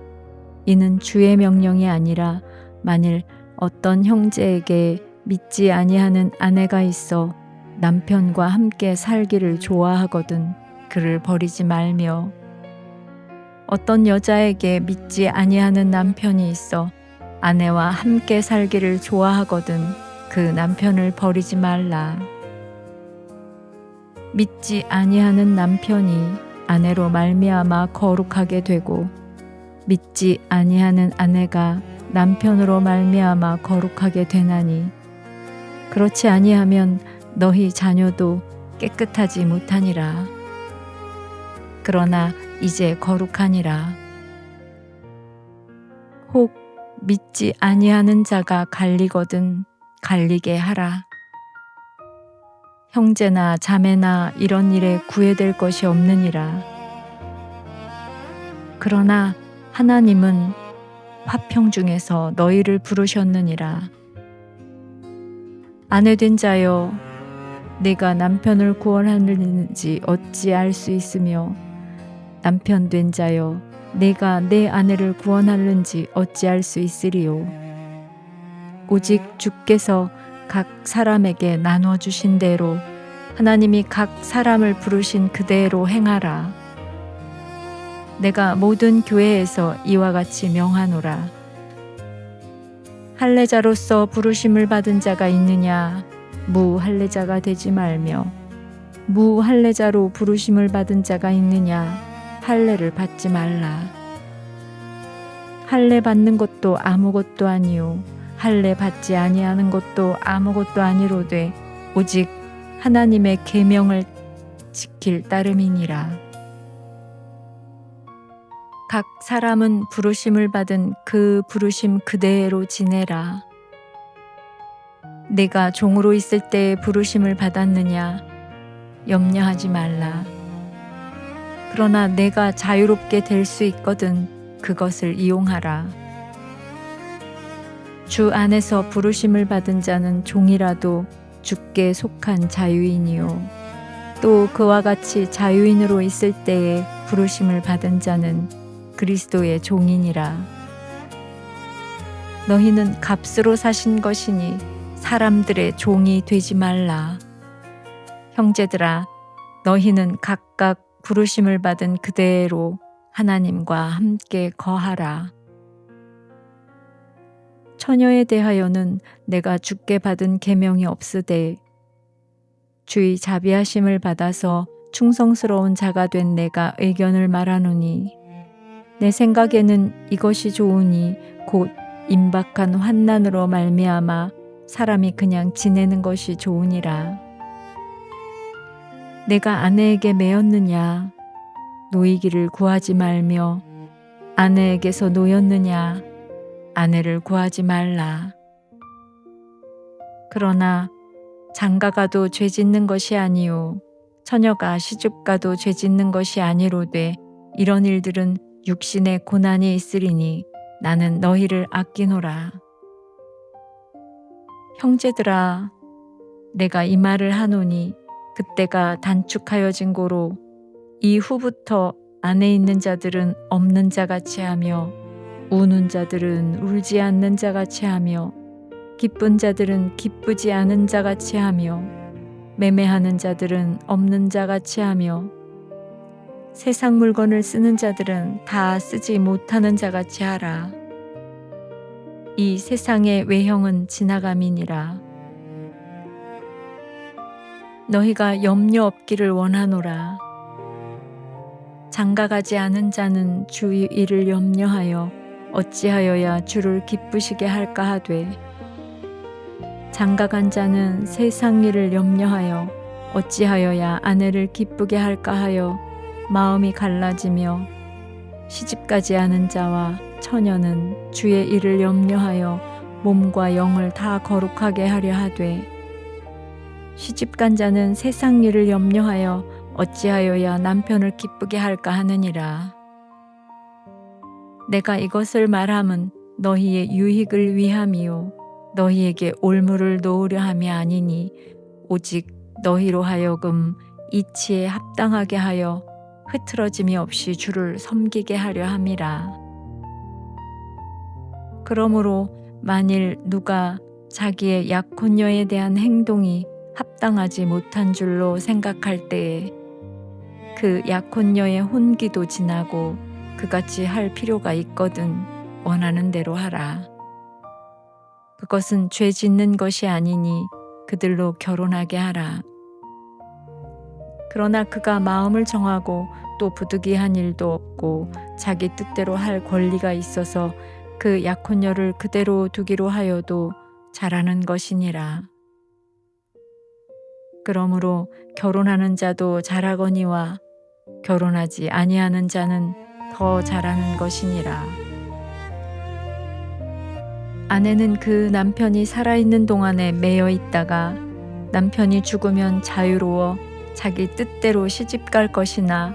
Speaker 1: 이는 주의 명령이 아니라 만일 어떤 형제에게 믿지 아니하는 아내가 있어 남편과 함께 살기를 좋아하거든 그를 버리지 말며 어떤 여자에게 믿지 아니하는 남편이 있어 아내와 함께 살기를 좋아하거든 그 남편을 버리지 말라. 믿지 아니하는 남편이 아내로 말미암아 거룩하게 되고 믿지 아니하는 아내가 남편으로 말미암아 거룩하게 되나니 그렇지 아니하면 너희 자녀도 깨끗하지 못하니라. 그러나 이제 거룩하니라. 혹 믿지 아니하는 자가 갈리거든 갈리게 하라. 형제나 자매나 이런 일에 구애될 것이 없느니라. 그러나 하나님은 화평 중에서 너희를 부르셨느니라. 아내된 자여 내가 남편을 구원하는지 어찌 알 수 있으며 남편 된 자여 내가 내 아내를 구원하는지 어찌 알 수 있으리요. 오직 주께서 각 사람에게 나눠 주신 대로 하나님이 각 사람을 부르신 그대로 행하라. 내가 모든 교회에서 이와 같이 명하노라. 할례자로서 부르심을 받은 자가 있느냐? 무할례자가 되지 말며 무할례자로 부르심을 받은 자가 있느냐? 할례를 받지 말라. 할례 받는 것도 아무것도 아니요 할례 받지 아니하는 것도 아무것도 아니로되 오직 하나님의 계명을 지킬 따름이니라. 각 사람은 부르심을 받은 그 부르심 그대로 지내라. 내가 종으로 있을 때에 부르심을 받았느냐? 염려하지 말라. 그러나 내가 자유롭게 될 수 있거든 그것을 이용하라. 주 안에서 부르심을 받은 자는 종이라도 주께 속한 자유인이요. 또 그와 같이 자유인으로 있을 때에 부르심을 받은 자는 그리스도의 종이니라. 너희는 값으로 사신 것이니 사람들의 종이 되지 말라. 형제들아, 너희는 각각 부르심을 받은 그대로 하나님과 함께 거하라. 처녀에 대하여는 내가 주께 받은 계명이 없으되 주의 자비하심을 받아서 충성스러운 자가 된 내가 의견을 말하노니 내 생각에는 이것이 좋으니 곧 임박한 환난으로 말미암아 사람이 그냥 지내는 것이 좋으니라. 내가 아내에게 매였느냐? 노이기를 구하지 말며 아내에게서 노였느냐? 아내를 구하지 말라. 그러나 장가가도 죄짓는 것이 아니요 처녀가 시집가도 죄짓는 것이 아니로되 이런 일들은 육신의 고난이 있으리니 나는 너희를 아끼노라. 형제들아, 내가 이 말을 하노니 그때가 단축하여진 고로 이후부터 안에 있는 자들은 없는 자같이 하며 우는 자들은 울지 않는 자같이 하며 기쁜 자들은 기쁘지 않은 자같이 하며 매매하는 자들은 없는 자같이 하며 세상 물건을 쓰는 자들은 다 쓰지 못하는 자같이 하라. 이 세상의 외형은 지나감이니라. 너희가 염려 없기를 원하노라. 장가가지 않은 자는 주의 일을 염려하여 어찌하여야 주를 기쁘시게 할까 하되 장가간 자는 세상 일을 염려하여 어찌하여야 아내를 기쁘게 할까 하여 마음이 갈라지며 시집가지 않은 자와 처녀는 주의 일을 염려하여 몸과 영을 다 거룩하게 하려 하되 시집간 자는 세상 일을 염려하여 어찌하여야 남편을 기쁘게 할까 하느니라. 내가 이것을 말함은 너희의 유익을 위함이요 너희에게 올무를 놓으려 함이 아니니 오직 너희로 하여금 이치에 합당하게 하여 흐트러짐이 없이 주를 섬기게 하려 함이라. 그러므로 만일 누가 자기의 약혼녀에 대한 행동이 합당하지 못한 줄로 생각할 때에 그 약혼녀의 혼기도 지나고 그같이 할 필요가 있거든 원하는 대로 하라. 그것은 죄 짓는 것이 아니니 그들로 결혼하게 하라. 그러나 그가 마음을 정하고 또 부득이한 일도 없고 자기 뜻대로 할 권리가 있어서 그 약혼녀를 그대로 두기로 하여도 잘하는 것이니라. 그러므로 결혼하는 자도 잘하거니와 결혼하지 아니하는 자는 더 잘하는 것이니라. 아내는 그 남편이 살아있는 동안에 매여 있다가 남편이 죽으면 자유로워 자기 뜻대로 시집갈 것이나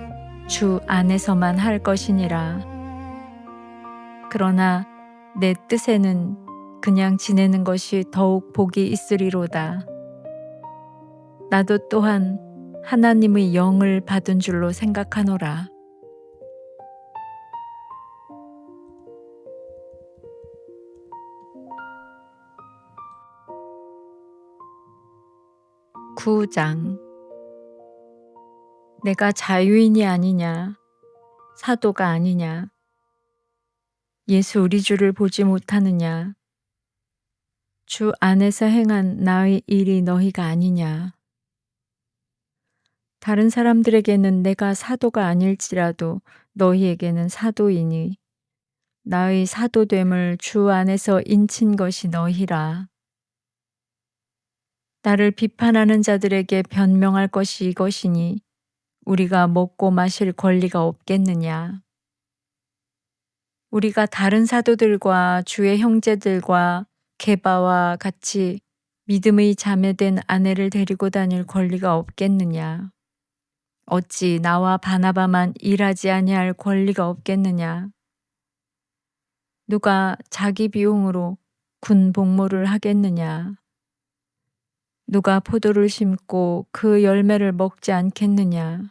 Speaker 1: 주 안에서만 할 것이니라. 그러나 내 뜻에는 그냥 지내는 것이 더욱 복이 있으리로다. 나도 또한 하나님의 영을 받은 줄로 생각하노라. 구장. 내가 자유인이 아니냐, 사도가 아니냐, 예수 우리 주를 보지 못하느냐, 주 안에서 행한 나의 일이 너희가 아니냐. 다른 사람들에게는 내가 사도가 아닐지라도 너희에게는 사도이니 나의 사도됨을 주 안에서 인친 것이 너희라. 나를 비판하는 자들에게 변명할 것이 이것이니 우리가 먹고 마실 권리가 없겠느냐. 우리가 다른 사도들과 주의 형제들과 게바와 같이 믿음의 자매된 아내를 데리고 다닐 권리가 없겠느냐. 어찌 나와 바나바만 일하지 아니할 권리가 없겠느냐. 누가 자기 비용으로 군 복무를 하겠느냐. 누가 포도를 심고 그 열매를 먹지 않겠느냐.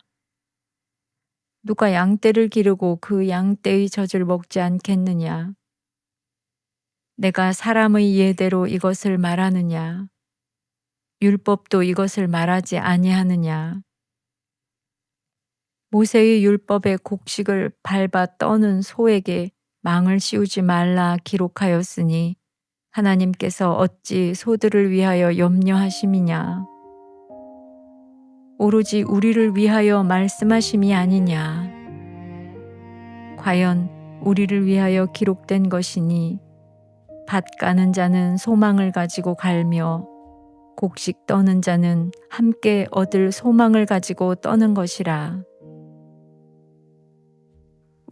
Speaker 1: 누가 양떼를 기르고 그 양떼의 젖을 먹지 않겠느냐. 내가 사람의 예대로 이것을 말하느냐. 율법도 이것을 말하지 아니하느냐. 모세의 율법의 곡식을 밟아 떠는 소에게 망을 씌우지 말라 기록하였으니 하나님께서 어찌 소들을 위하여 염려하심이냐. 오로지 우리를 위하여 말씀하심이 아니냐. 과연 우리를 위하여 기록된 것이니 밭 가는 자는 소망을 가지고 갈며 곡식 떠는 자는 함께 얻을 소망을 가지고 떠는 것이라.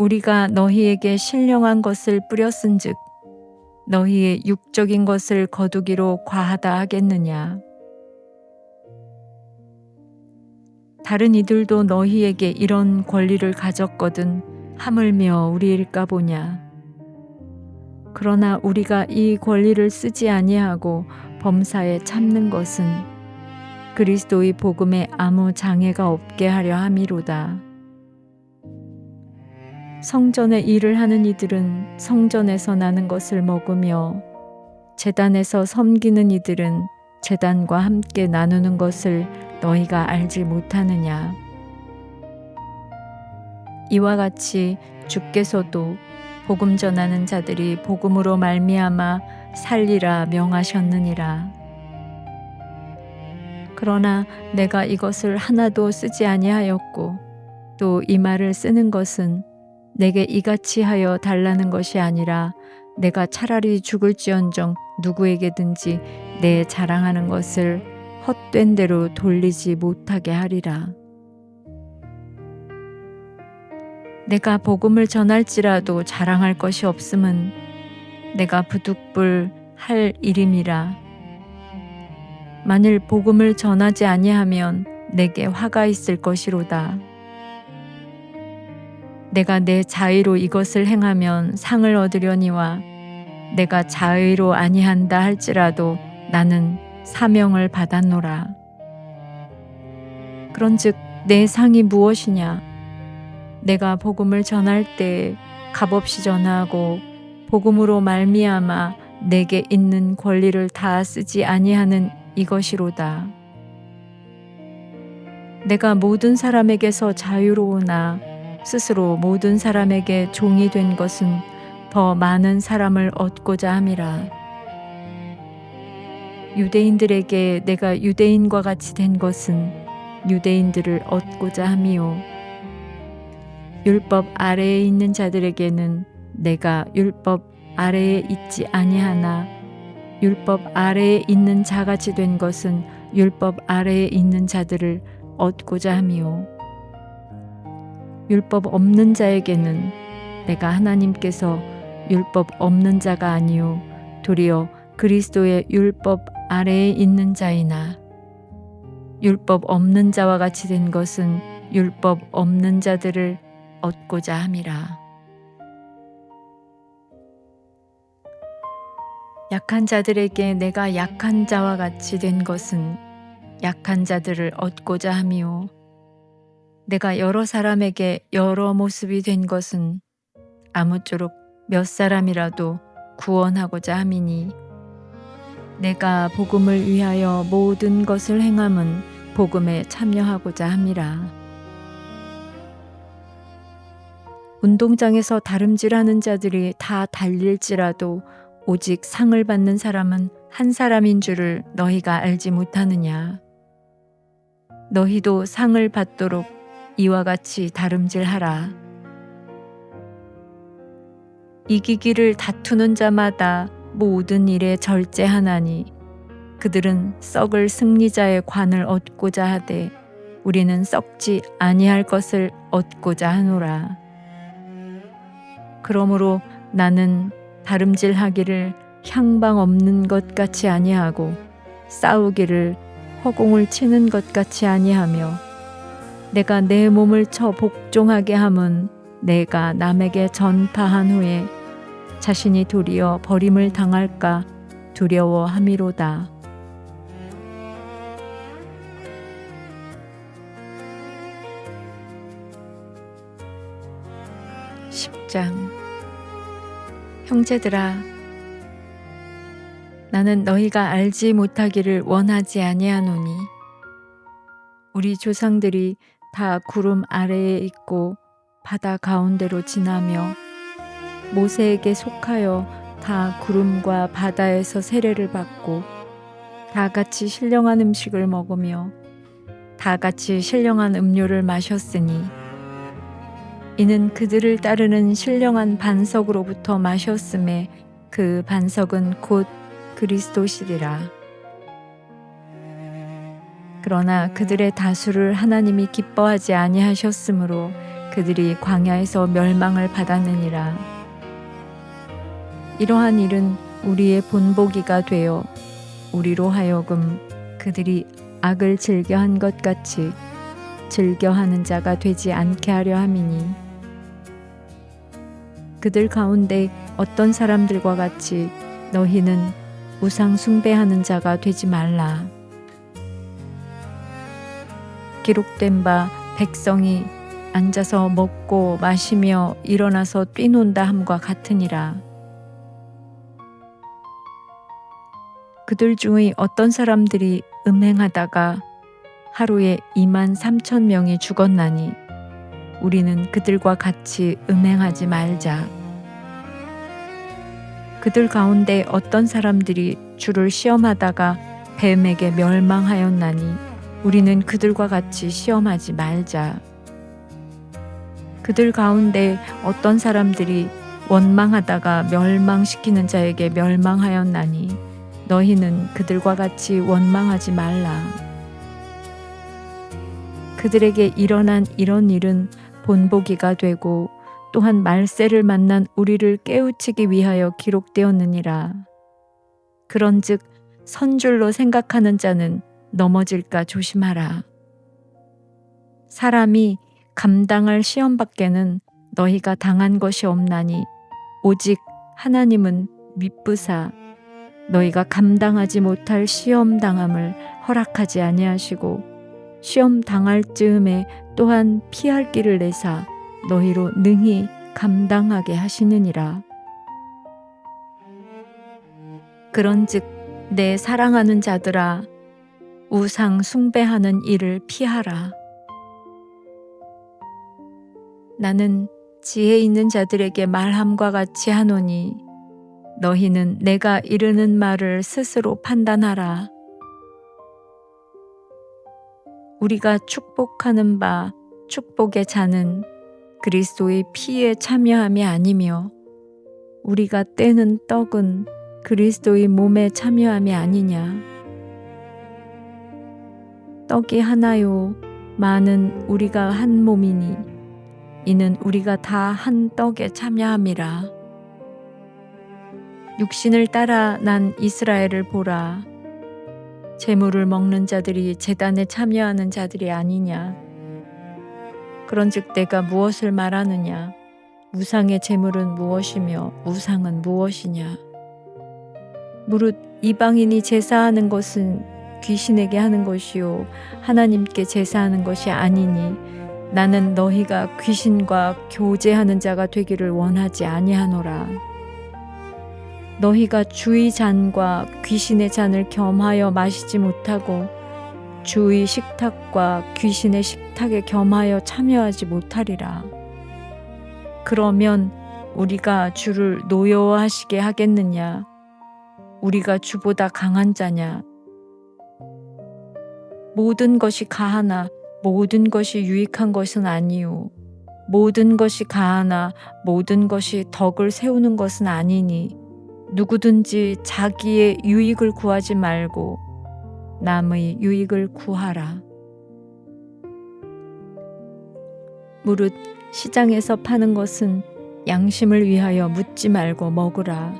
Speaker 1: 우리가 너희에게 신령한 것을 뿌렸은즉 너희의 육적인 것을 거두기로 과하다 하겠느냐. 다른 이들도 너희에게 이런 권리를 가졌거든 하물며 우리일까 보냐. 그러나 우리가 이 권리를 쓰지 아니하고 범사에 참는 것은 그리스도의 복음에 아무 장애가 없게 하려 함이로다. 성전의 일을 하는 이들은 성전에서 나는 것을 먹으며 제단에서 섬기는 이들은 제단과 함께 나누는 것을 너희가 알지 못하느냐. 이와 같이 주께서도 복음 전하는 자들이 복음으로 말미암아 살리라 명하셨느니라. 그러나 내가 이것을 하나도 쓰지 아니하였고 또 이 말을 쓰는 것은 내게 이같이 하여 달라는 것이 아니라 내가 차라리 죽을지언정 누구에게든지 내 자랑하는 것을 헛된 대로 돌리지 못하게 하리라. 내가 복음을 전할지라도 자랑할 것이 없음은 내가 부득불 할 일임이라. 만일 복음을 전하지 아니하면 내게 화가 있을 것이로다. 내가 내 자의로 이것을 행하면 상을 얻으려니와 내가 자의로 아니한다 할지라도 나는 사명을 받았노라. 그런즉 내 상이 무엇이냐? 내가 복음을 전할 때 값없이 전하고 복음으로 말미암아 내게 있는 권리를 다 쓰지 아니하는 이것이로다. 내가 모든 사람에게서 자유로우나 스스로 모든 사람에게 종이 된 것은 더 많은 사람을 얻고자 함이라. 유대인들에게 내가 유대인과 같이 된 것은 유대인들을 얻고자 함이요. 율법 아래에 있는 자들에게는 내가 율법 아래에 있지 아니하나 율법 아래에 있는 자같이 된 것은 율법 아래에 있는 자들을 얻고자 함이요. 율법 없는 자에게는 내가 하나님께서 율법 없는 자가 아니요 도리어 그리스도의 율법 아래에 있는 자이나 율법 없는 자와 같이 된 것은 율법 없는 자들을 얻고자 함이라. 약한 자들에게 내가 약한 자와 같이 된 것은 약한 자들을 얻고자 함이요. 내가 여러 사람에게 여러 모습이 된 것은 아무쪼록 몇 사람이라도 구원하고자 함이니 내가 복음을 위하여 모든 것을 행함은 복음에 참여하고자 함이라. 운동장에서 다름질하는 자들이 다 달릴지라도 오직 상을 받는 사람은 한 사람인 줄을 너희가 알지 못하느냐. 너희도 상을 받도록 이와 같이 다름질하라. 이기기를 다투는 자마다 모든 일에 절제하나니 그들은 썩을 승리자의 관을 얻고자 하되 우리는 썩지 아니할 것을 얻고자 하노라. 그러므로 나는 다름질하기를 향방 없는 것 같이 아니하고 싸우기를 허공을 치는 것 같이 아니하며 내가 내 몸을 쳐 복종하게 함은 내가 남에게 전파한 후에 자신이 도리어 버림을 당할까 두려워함이로다. 10장. 형제들아, 나는 너희가 알지 못하기를 원하지 아니하노니 우리 조상들이 다 구름 아래에 있고 바다 가운데로 지나며 모세에게 속하여 다 구름과 바다에서 세례를 받고 다 같이 신령한 음식을 먹으며 다 같이 신령한 음료를 마셨으니 이는 그들을 따르는 신령한 반석으로부터 마셨음에 그 반석은 곧 그리스도시리라. 그러나 그들의 다수를 하나님이 기뻐하지 아니하셨으므로 그들이 광야에서 멸망을 받았느니라. 이러한 일은 우리의 본보기가 되어 우리로 하여금 그들이 악을 즐겨한 것 같이 즐겨하는 자가 되지 않게 하려 함이니 그들 가운데 어떤 사람들과 같이 너희는 우상 숭배하는 자가 되지 말라. 기록된 바 백성이 앉아서 먹고 마시며 일어나서 뛰논다 함과 같으니라. 그들 중의 어떤 사람들이 음행하다가 하루에 23,000명이 죽었나니 우리는 그들과 같이 음행하지 말자. 그들 가운데 어떤 사람들이 주를 시험하다가 뱀에게 멸망하였나니 우리는 그들과 같이 시험하지 말자. 그들 가운데 어떤 사람들이 원망하다가 멸망시키는 자에게 멸망하였나니 너희는 그들과 같이 원망하지 말라. 그들에게 일어난 이런 일은 본보기가 되고 또한 말세를 만난 우리를 깨우치기 위하여 기록되었느니라. 그런즉 선줄로 생각하는 자는 넘어질까 조심하라. 사람이 감당할 시험 밖에는 너희가 당한 것이 없나니 오직 하나님은 미쁘사 너희가 감당하지 못할 시험 당함을 허락하지 아니하시고 시험 당할 즈음에 또한 피할 길을 내사 너희로 능히 감당하게 하시느니라. 그런즉 내 사랑하는 자들아 우상 숭배하는 일을 피하라. 나는 지혜 있는 자들에게 말함과 같이 하노니 너희는 내가 이르는 말을 스스로 판단하라. 우리가 축복하는 바 축복의 자는 그리스도의 피에 참여함이 아니며 우리가 떼는 떡은 그리스도의 몸에 참여함이 아니냐. 떡이 하나요 많은 우리가 한 몸이니 이는 우리가 다 한 떡에 참여함이라. 육신을 따라 난 이스라엘을 보라. 제물을 먹는 자들이 제단에 참여하는 자들이 아니냐. 그런즉 내가 무엇을 말하느냐. 우상의 제물은 무엇이며 우상은 무엇이냐. 무릇 이방인이 제사하는 것은 귀신에게 하는 것이요 하나님께 제사하는 것이 아니니 나는 너희가 귀신과 교제하는 자가 되기를 원하지 아니하노라. 너희가 주의 잔과 귀신의 잔을 겸하여 마시지 못하고 주의 식탁과 귀신의 식탁에 겸하여 참여하지 못하리라. 그러면 우리가 주를 노여워하시게 하겠느냐? 우리가 주보다 강한 자냐? 모든 것이 가하나 모든 것이 유익한 것은 아니요. 모든 것이 가하나 모든 것이 덕을 세우는 것은 아니니 누구든지 자기의 유익을 구하지 말고 남의 유익을 구하라. 무릇 시장에서 파는 것은 양심을 위하여 묻지 말고 먹으라.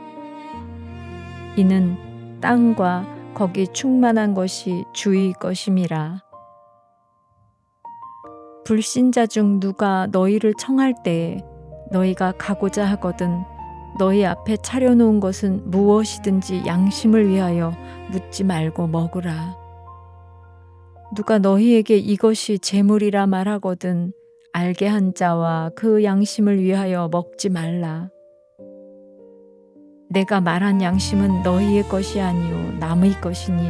Speaker 1: 이는 땅과 거기 충만한 것이 주의 것임이라. 불신자 중 누가 너희를 청할 때에 너희가 가고자 하거든 너희 앞에 차려놓은 것은 무엇이든지 양심을 위하여 묻지 말고 먹으라. 누가 너희에게 이것이 재물이라 말하거든 알게 한 자와 그 양심을 위하여 먹지 말라. 내가 말한 양심은 너희의 것이 아니요 남의 것이니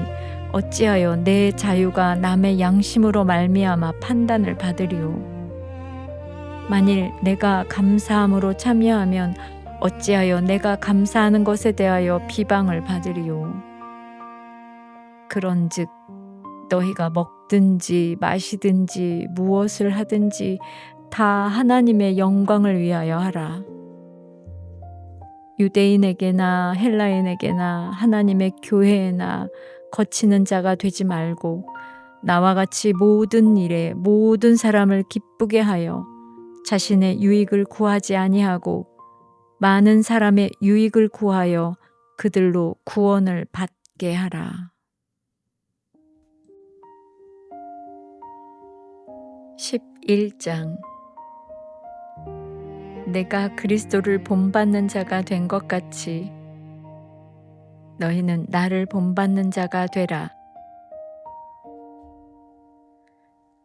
Speaker 1: 어찌하여 내 자유가 남의 양심으로 말미암아 판단을 받으리요. 만일 내가 감사함으로 참여하면 어찌하여 내가 감사하는 것에 대하여 비방을 받으리요. 그런즉 너희가 먹든지 마시든지 무엇을 하든지 다 하나님의 영광을 위하여 하라. 유대인에게나 헬라인에게나 하나님의 교회에나 거치는 자가 되지 말고 나와 같이 모든 일에 모든 사람을 기쁘게 하여 자신의 유익을 구하지 아니하고 많은 사람의 유익을 구하여 그들로 구원을 받게 하라. 11장 내가 그리스도를 본받는 자가 된 것 같이 너희는 나를 본받는 자가 되라.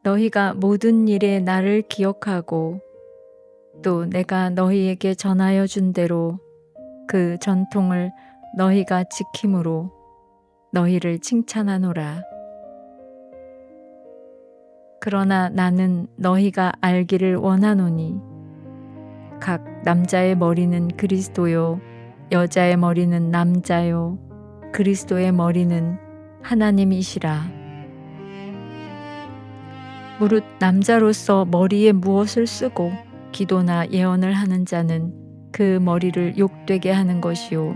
Speaker 1: 너희가 모든 일에 나를 기억하고 또 내가 너희에게 전하여 준 대로 그 전통을 너희가 지킴으로 너희를 칭찬하노라. 그러나 나는 너희가 알기를 원하노니 각 남자의 머리는 그리스도요 여자의 머리는 남자요 그리스도의 머리는 하나님이시라. 무릇 남자로서 머리에 무엇을 쓰고 기도나 예언을 하는 자는 그 머리를 욕되게 하는 것이요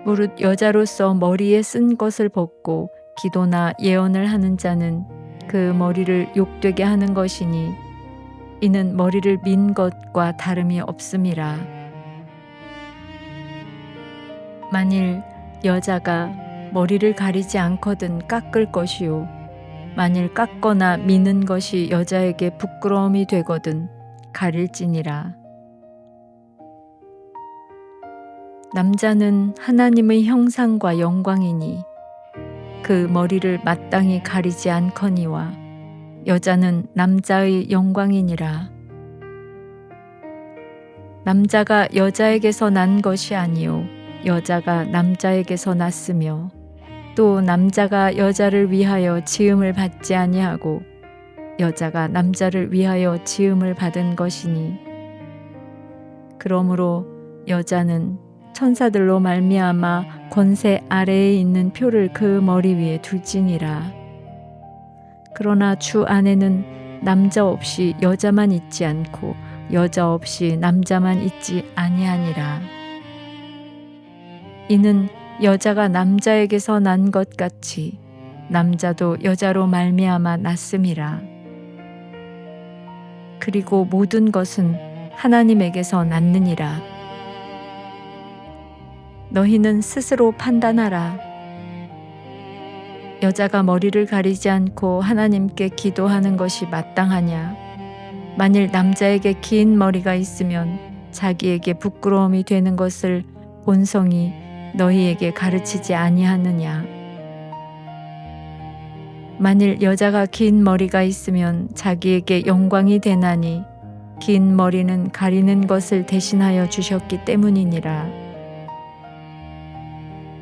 Speaker 1: 무릇 여자로서 머리에 쓴 것을 벗고 기도나 예언을 하는 자는 그 머리를 욕되게 하는 것이니 이는 머리를 민 것과 다름이 없음이라. 만일 여자가 머리를 가리지 않거든 깎을 것이요 만일 깎거나 미는 것이 여자에게 부끄러움이 되거든 가릴지니라. 남자는 하나님의 형상과 영광이니 그 머리를 마땅히 가리지 않거니와 여자는 남자의 영광이니라. 남자가 여자에게서 난 것이 아니요 여자가 남자에게서 났으며 또 남자가 여자를 위하여 지음을 받지 아니하고 여자가 남자를 위하여 지음을 받은 것이니 그러므로 여자는 천사들로 말미암아 권세 아래에 있는 표를 그 머리 위에 둘지니라. 그러나 주 안에는 남자 없이 여자만 있지 않고 여자 없이 남자만 있지 아니하니라. 이는 여자가 남자에게서 난 것 같이 남자도 여자로 말미암아 났음이라. 그리고 모든 것은 하나님에게서 났느니라. 너희는 스스로 판단하라. 여자가 머리를 가리지 않고 하나님께 기도하는 것이 마땅하냐? 만일 남자에게 긴 머리가 있으면 자기에게 부끄러움이 되는 것을 본성이 너희에게 가르치지 아니하느냐? 만일 여자가 긴 머리가 있으면 자기에게 영광이 되나니 긴 머리는 가리는 것을 대신하여 주셨기 때문이니라.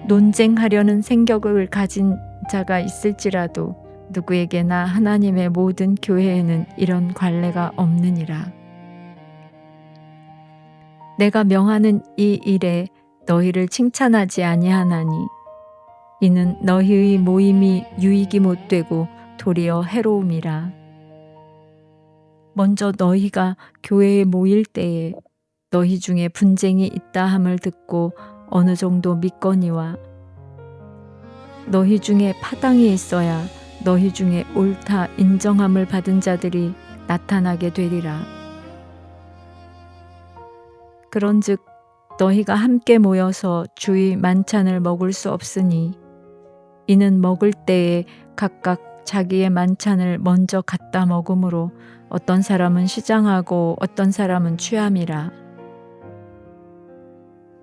Speaker 1: 논쟁하려는 생격을 가진 자가 있을지라도 누구에게나 하나님의 모든 교회에는 이런 관례가 없느니라. 내가 명하는 이 일에 너희를 칭찬하지 아니하나니 이는 너희의 모임이 유익이 못되고 도리어 해로움이라. 먼저 너희가 교회에 모일 때에 너희 중에 분쟁이 있다 함을 듣고 어느 정도 믿거니와 너희 중에 파당이 있어야 너희 중에 옳다 인정함을 받은 자들이 나타나게 되리라. 그런즉 너희가 함께 모여서 주의 만찬을 먹을 수 없으니 이는 먹을 때에 각각 자기의 만찬을 먼저 갖다 먹으므로 어떤 사람은 시장하고 어떤 사람은 취함이라.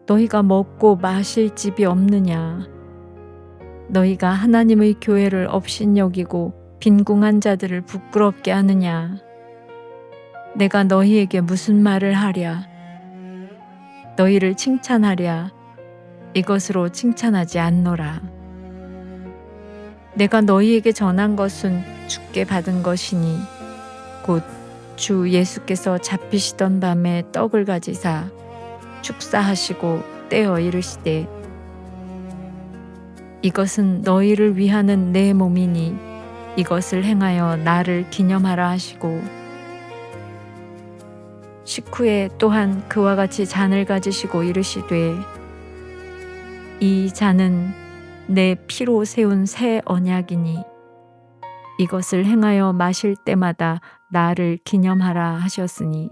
Speaker 1: 너희가 먹고 마실 집이 없느냐? 너희가 하나님의 교회를 업신여기고 빈궁한 자들을 부끄럽게 하느냐? 내가 너희에게 무슨 말을 하랴? 너희를 칭찬하랴? 이것으로 칭찬하지 않노라. 내가 너희에게 전한 것은 주께 받은 것이니 곧 주 예수께서 잡히시던 밤에 떡을 가지사 축사하시고 떼어 이르시되 이것은 너희를 위하는 내 몸이니 이것을 행하여 나를 기념하라 하시고 식후에 또한 그와 같이 잔을 가지시고 이르시되 이 잔은 내 피로 세운 새 언약이니 이것을 행하여 마실 때마다 나를 기념하라 하셨으니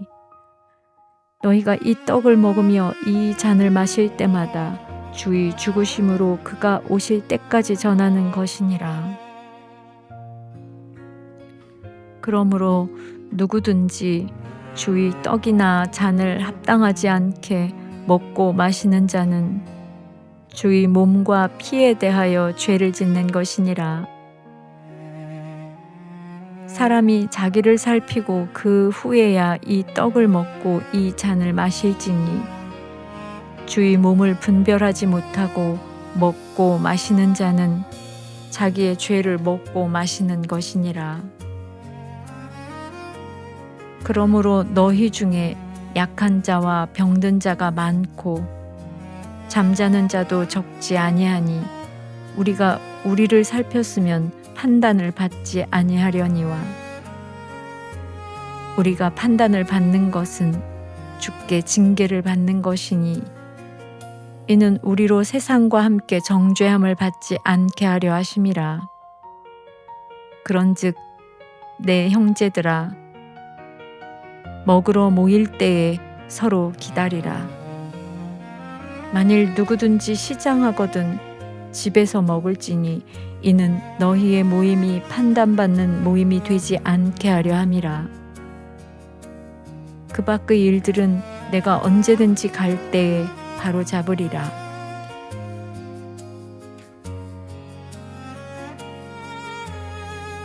Speaker 1: 너희가 이 떡을 먹으며 이 잔을 마실 때마다 주의 죽으심으로 그가 오실 때까지 전하는 것이니라. 그러므로 누구든지 주의 떡이나 잔을 합당하지 않게 먹고 마시는 자는 주의 몸과 피에 대하여 죄를 짓는 것이니라. 사람이 자기를 살피고 그 후에야 이 떡을 먹고 이 잔을 마실지니 주의 몸을 분별하지 못하고 먹고 마시는 자는 자기의 죄를 먹고 마시는 것이니라. 그러므로 너희 중에 약한 자와 병든 자가 많고 잠자는 자도 적지 아니하니 우리가 우리를 살폈으면 판단을 받지 아니하려니와 우리가 판단을 받는 것은 주께 징계를 받는 것이니 이는 우리로 세상과 함께 정죄함을 받지 않게 하려 하심이라. 그런즉 내 형제들아 먹으러 모일 때에 서로 기다리라. 만일 누구든지 시장하거든 집에서 먹을지니 이는 너희의 모임이 판단받는 모임이 되지 않게 하려 함이라. 그 밖의 일들은 내가 언제든지 갈 때에 바로 잡으리라.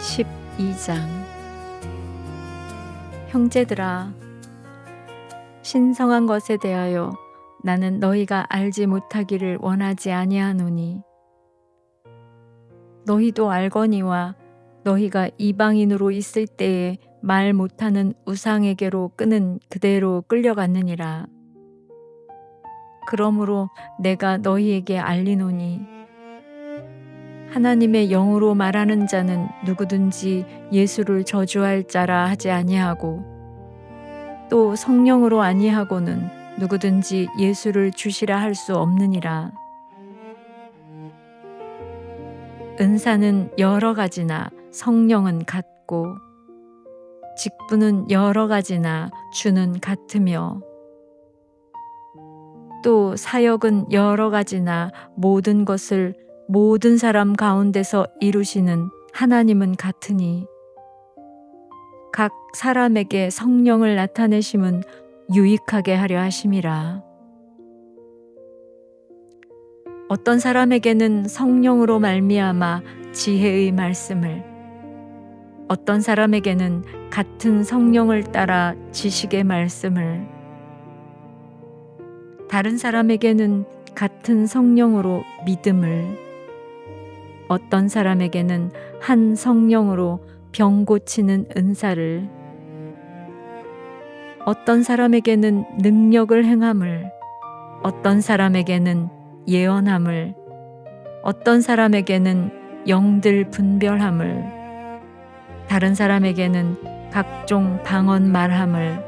Speaker 1: (12장) 형제들아, 신성한 것에 대하여 나는 너희가 알지 못하기를 원하지 아니하노니 너희도 알거니와 너희가 이방인으로 있을 때에 말 못하는 우상에게로 끄는 그대로 끌려갔느니라. 그러므로 내가 너희에게 알리노니 하나님의 영으로 말하는 자는 누구든지 예수를 저주할 자라 하지 아니하고 또 성령으로 아니하고는 누구든지 예수를 주시라 할 수 없느니라. 은사는 여러 가지나 성령은 같고 직분은 여러 가지나 주는 같으며 또 사역은 여러 가지나 모든 것을 모든 사람 가운데서 이루시는 하나님은 같으니 각 사람에게 성령을 나타내심은 유익하게 하려 하심이라. 어떤 사람에게는 성령으로 말미암아 지혜의 말씀을, 어떤 사람에게는 같은 성령을 따라 지식의 말씀을, 다른 사람에게는 같은 성령으로 믿음을, 어떤 사람에게는 한 성령으로 병 고치는 은사를, 어떤 사람에게는 능력을 행함을, 어떤 사람에게는 예언함을, 어떤 사람에게는 영들 분별함을, 다른 사람에게는 각종 방언 말함을,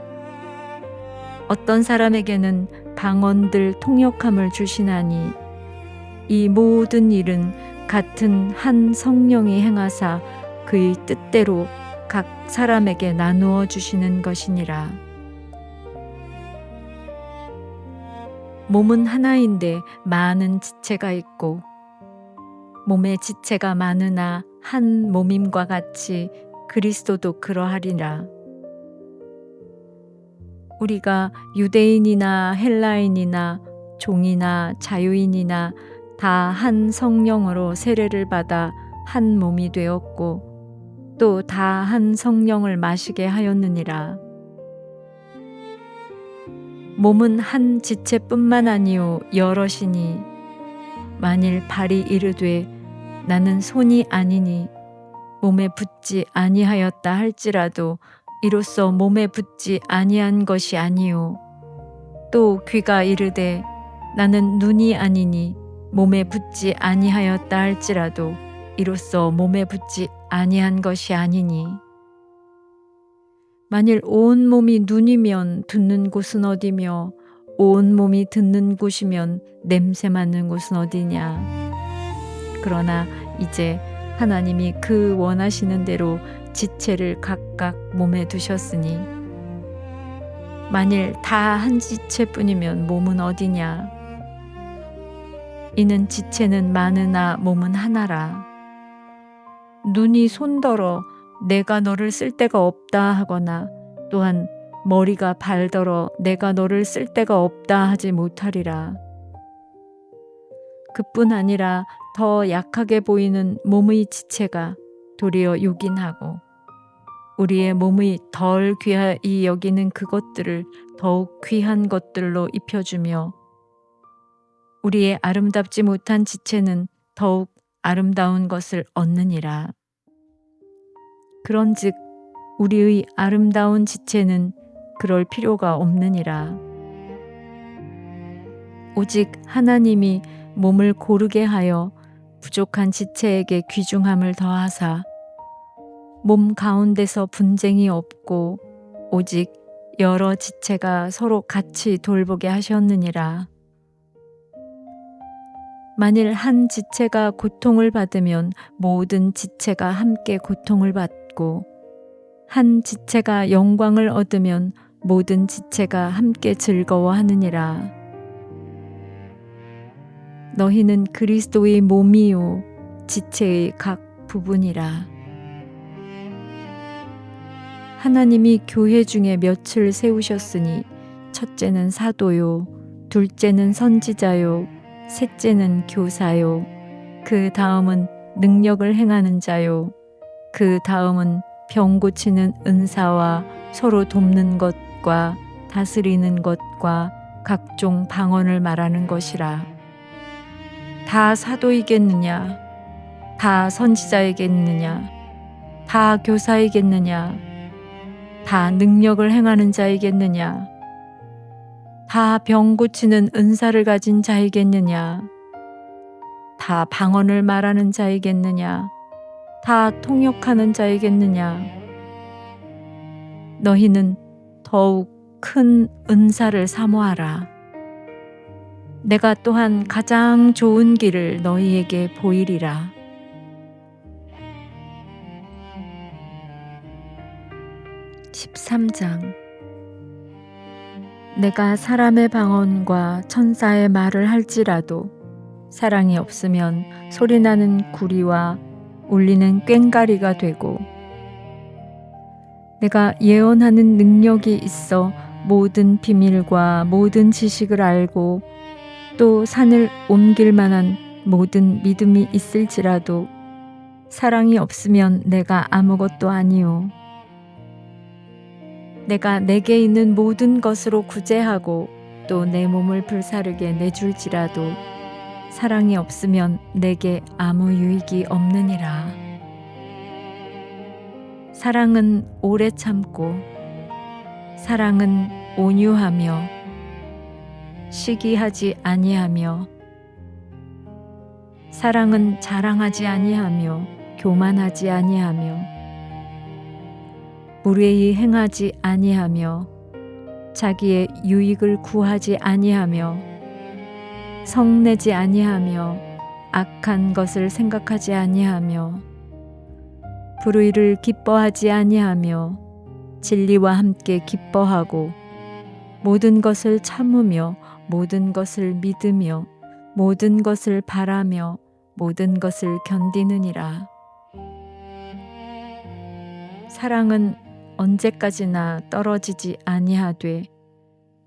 Speaker 1: 어떤 사람에게는 방언들 통역함을 주시나니 이 모든 일은 같은 한 성령이 행하사 그의 뜻대로 각 사람에게 나누어 주시는 것이니라. 몸은 하나인데 많은 지체가 있고 몸의 지체가 많으나 한 몸임과 같이 그리스도도 그러하리라. 우리가 유대인이나 헬라인이나 종이나 자유인이나 다 한 성령으로 세례를 받아 한 몸이 되었고 또 다 한 성령을 마시게 하였느니라. 몸은 한 지체뿐만 아니요 여럿이니 만일 발이 이르되 나는 손이 아니니 몸에 붙지 아니하였다 할지라도 이로써 몸에 붙지 아니한 것이 아니요 또 귀가 이르되 나는 눈이 아니니 몸에 붙지 아니하였다 할지라도 이로써 몸에 붙지 아니한 것이 아니니 만일 온 몸이 눈이면 듣는 곳은 어디며 온 몸이 듣는 곳이면 냄새 맡는 곳은 어디냐. 그러나 이제 하나님이 그 원하시는 대로 지체를 각각 몸에 두셨으니 만일 다 한 지체뿐이면 몸은 어디냐. 이는 지체는 많으나 몸은 하나라. 눈이 손더러 내가 너를 쓸 데가 없다 하거나 또한 머리가 발더러 내가 너를 쓸 데가 없다 하지 못하리라. 그뿐 아니라 더 약하게 보이는 몸의 지체가 도리어 요긴하고 우리의 몸의 덜 귀하이 여기는 그것들을 더욱 귀한 것들로 입혀주며 우리의 아름답지 못한 지체는 더욱 아름다운 것을 얻느니라. 그런즉 우리의 아름다운 지체는 그럴 필요가 없느니라. 오직 하나님이 몸을 고르게 하여 부족한 지체에게 귀중함을 더하사 몸 가운데서 분쟁이 없고 오직 여러 지체가 서로 같이 돌보게 하셨느니라. 만일 한 지체가 고통을 받으면 모든 지체가 함께 고통을 받고 한 지체가 영광을 얻으면 모든 지체가 함께 즐거워하느니라. 너희는 그리스도의 몸이요 지체의 각 부분이라. 하나님이 교회 중에 몇을 세우셨으니 첫째는 사도요 둘째는 선지자요 셋째는 교사요 그 다음은 능력을 행하는 자요 그 다음은 병 고치는 은사와 서로 돕는 것과 다스리는 것과 각종 방언을 말하는 것이라. 다 사도이겠느냐? 다 선지자이겠느냐? 다 교사이겠느냐? 다 능력을 행하는 자이겠느냐? 다 병 고치는 은사를 가진 자이겠느냐? 다 방언을 말하는 자이겠느냐? 다 통역하는 자이겠느냐? 너희는 더욱 큰 은사를 사모하라. 내가 또한 가장 좋은 길을 너희에게 보이리라. (13장) 내가 사람의 방언과 천사의 말을 할지라도 사랑이 없으면 소리나는 구리와 울리는 꽹과리가 되고 내가 예언하는 능력이 있어 모든 비밀과 모든 지식을 알고 또 산을 옮길 만한 모든 믿음이 있을지라도 사랑이 없으면 내가 아무것도 아니요. 내가 내게 있는 모든 것으로 구제하고 또 내 몸을 불사르게 내줄지라도 사랑이 없으면 내게 아무 유익이 없느니라. 사랑은 오래 참고 사랑은 온유하며 시기하지 아니하며 사랑은 자랑하지 아니하며 교만하지 아니하며 무례히 행하지 아니하며 자기의 유익을 구하지 아니하며 성내지 아니하며 악한 것을 생각하지 아니하며 불의를 기뻐하지 아니하며 진리와 함께 기뻐하고 모든 것을 참으며 모든 것을 믿으며 모든 것을 바라며 모든 것을 견디느니라. 사랑은 언제까지나 떨어지지 아니하되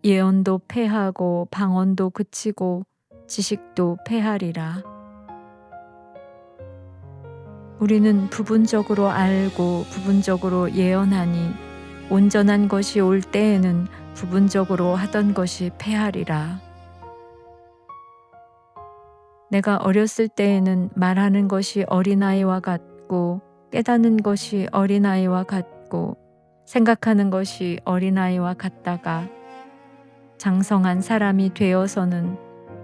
Speaker 1: 예언도 패하고 방언도 그치고 지식도 패하리라. 우리는 부분적으로 알고 부분적으로 예언하니 온전한 것이 올 때에는 부분적으로 하던 것이 패하리라. 내가 어렸을 때에는 말하는 것이 어린아이와 같고 깨닫는 것이 어린아이와 같고 생각하는 것이 어린아이와 같다가 장성한 사람이 되어서는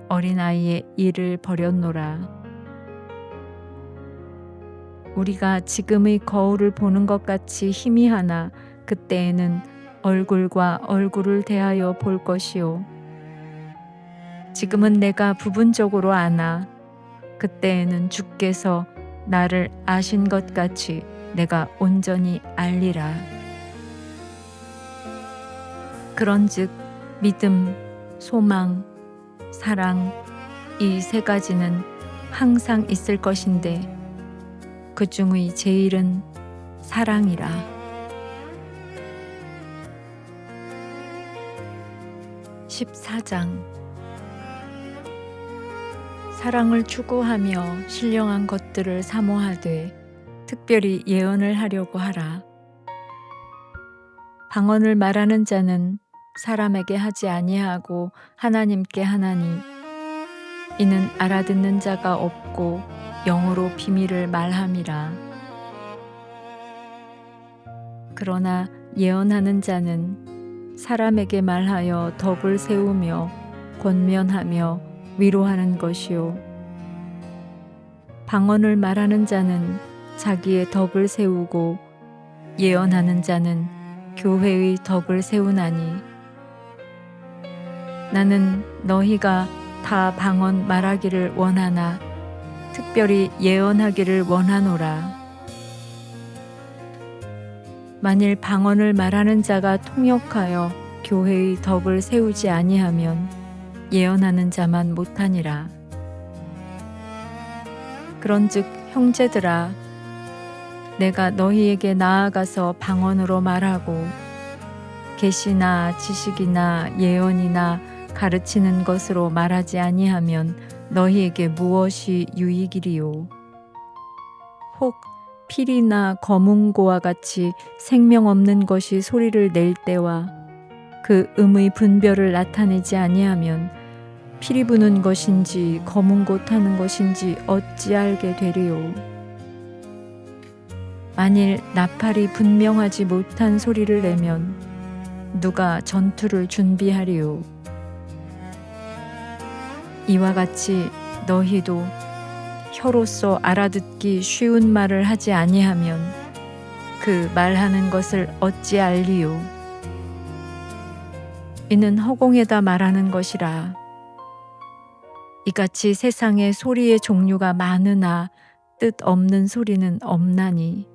Speaker 1: 어린아이의 일을 버렸노라. 우리가 지금의 거울을 보는 것 같이 희미하나 그때에는 얼굴과 얼굴을 대하여 볼 것이요. 지금은 내가 부분적으로 아나 그때에는 주께서 나를 아신 것 같이 내가 온전히 알리라. 그런즉 믿음, 소망, 사랑 이 세 가지는 항상 있을 것인데 그 중의 제일은 사랑이라. (14장) 사랑을 추구하며 신령한 것들을 사모하되 특별히 예언을 하려고 하라. 방언을 말하는 자는 사람에게 하지 아니하고 하나님께 하나니 이는 알아듣는 자가 없고 영으로 비밀을 말함이라. 그러나 예언하는 자는 사람에게 말하여 덕을 세우며 권면하며 위로하는 것이요. 방언을 말하는 자는 자기의 덕을 세우고 예언하는 자는 교회의 덕을 세우나니 나는 너희가 다 방언 말하기를 원하나 특별히 예언하기를 원하노라. 만일 방언을 말하는 자가 통역하여 교회의 덕을 세우지 아니하면 예언하는 자만 못하니라. 그런즉 형제들아 내가 너희에게 나아가서 방언으로 말하고 계시나 지식이나 예언이나 가르치는 것으로 말하지 아니하면 너희에게 무엇이 유익이리요. 혹 필이나 거문고와 같이 생명 없는 것이 소리를 낼 때와 그 음의 분별을 나타내지 아니하면 피리 부는 것인지 거문고 타는 것인지 어찌 알게 되리요. 만일 나팔이 분명하지 못한 소리를 내면 누가 전투를 준비하리요. 이와 같이 너희도 혀로서 알아듣기 쉬운 말을 하지 아니하면 그 말하는 것을 어찌 알리요. 이는 허공에다 말하는 것이라. 이같이 세상에 소리의 종류가 많으나 뜻 없는 소리는 없나니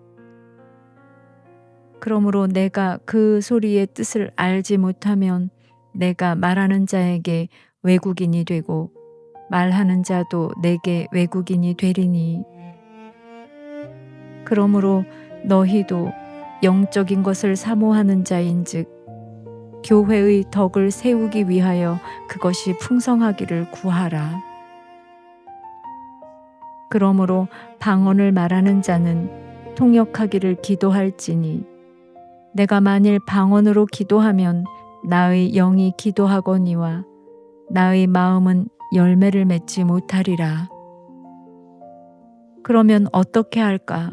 Speaker 1: 그러므로 내가 그 소리의 뜻을 알지 못하면 내가 말하는 자에게 외국인이 되고 말하는 자도 내게 외국인이 되리니 그러므로 너희도 영적인 것을 사모하는 자인즉 교회의 덕을 세우기 위하여 그것이 풍성하기를 구하라. 그러므로 방언을 말하는 자는 통역하기를 기도할지니 내가 만일 방언으로 기도하면 나의 영이 기도하거니와 나의 마음은 열매를 맺지 못하리라. 그러면 어떻게 할까?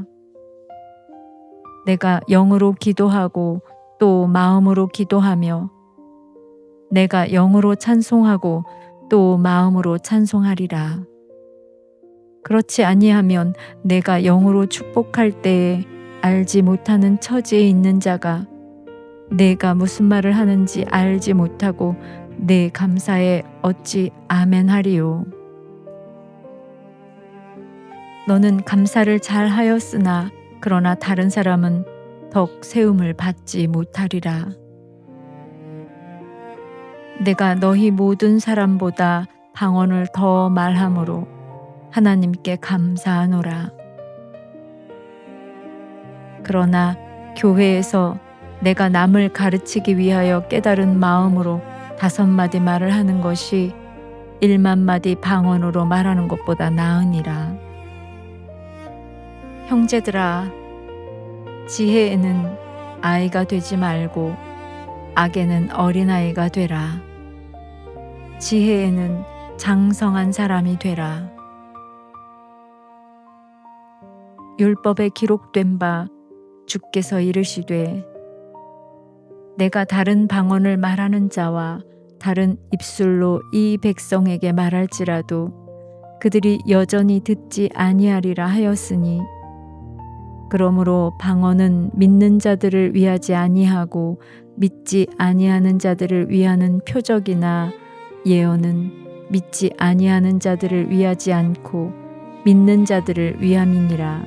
Speaker 1: 내가 영으로 기도하고 또 마음으로 기도하며 내가 영으로 찬송하고 또 마음으로 찬송하리라. 그렇지 아니하면 내가 영으로 축복할 때에 알지 못하는 처지에 있는 자가 내가 무슨 말을 하는지 알지 못하고 내 감사에 어찌 아멘하리요. 너는 감사를 잘 하였으나 그러나 다른 사람은 덕 세움을 받지 못하리라. 내가 너희 모든 사람보다 방언을 더 말함으로 하나님께 감사하노라. 그러나 교회에서 내가 남을 가르치기 위하여 깨달은 마음으로 5마디 말을 하는 것이 1만마디 방언으로 말하는 것보다 나으니라. 형제들아, 지혜에는 아이가 되지 말고 악에는 어린아이가 되라. 지혜에는 장성한 사람이 되라. 율법에 기록된 바 주께서 이르시되 내가 다른 방언을 말하는 자와 다른 입술로 이 백성에게 말할지라도 그들이 여전히 듣지 아니하리라 하였으니 그러므로 방언은 믿는 자들을 위하지 아니하고 믿지 아니하는 자들을 위하는 표적이나 예언은 믿지 아니하는 자들을 위하지 않고 믿는 자들을 위함이니라.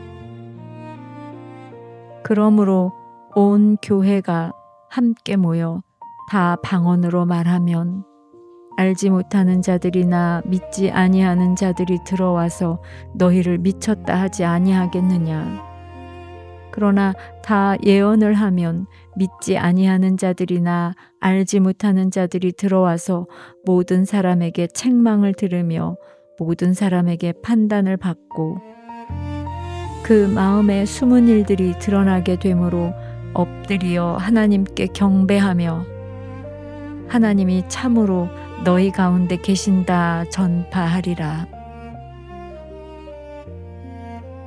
Speaker 1: 그러므로 온 교회가 함께 모여 다 방언으로 말하면 알지 못하는 자들이나 믿지 아니하는 자들이 들어와서 너희를 미쳤다 하지 아니하겠느냐. 그러나 다 예언을 하면 믿지 아니하는 자들이나 알지 못하는 자들이 들어와서 모든 사람에게 책망을 들으며 모든 사람에게 판단을 받고 그 마음에 숨은 일들이 드러나게 되므로 엎드려 하나님께 경배하며 하나님이 참으로 너희 가운데 계신다 전파하리라.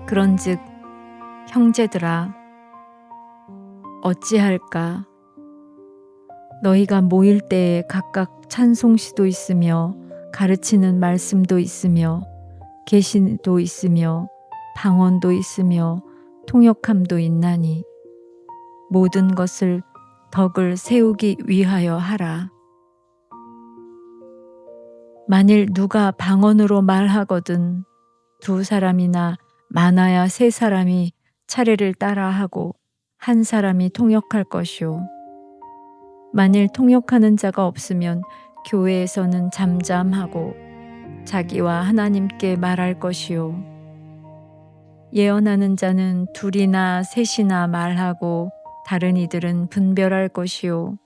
Speaker 1: 그런즉 형제들아, 어찌할까? 너희가 모일 때에 각각 찬송시도 있으며 가르치는 말씀도 있으며 계시도 있으며 방언도 있으며 통역함도 있나니 모든 것을 덕을 세우기 위하여 하라. 만일 누가 방언으로 말하거든 2사람이나 많아야 3사람이 차례를 따라하고 1사람이 통역할 것이요. 만일 통역하는 자가 없으면 교회에서는 잠잠하고 자기와 하나님께 말할 것이요. 예언하는 자는 2이나 3이나 말하고 다른 이들은 분별할 것이요.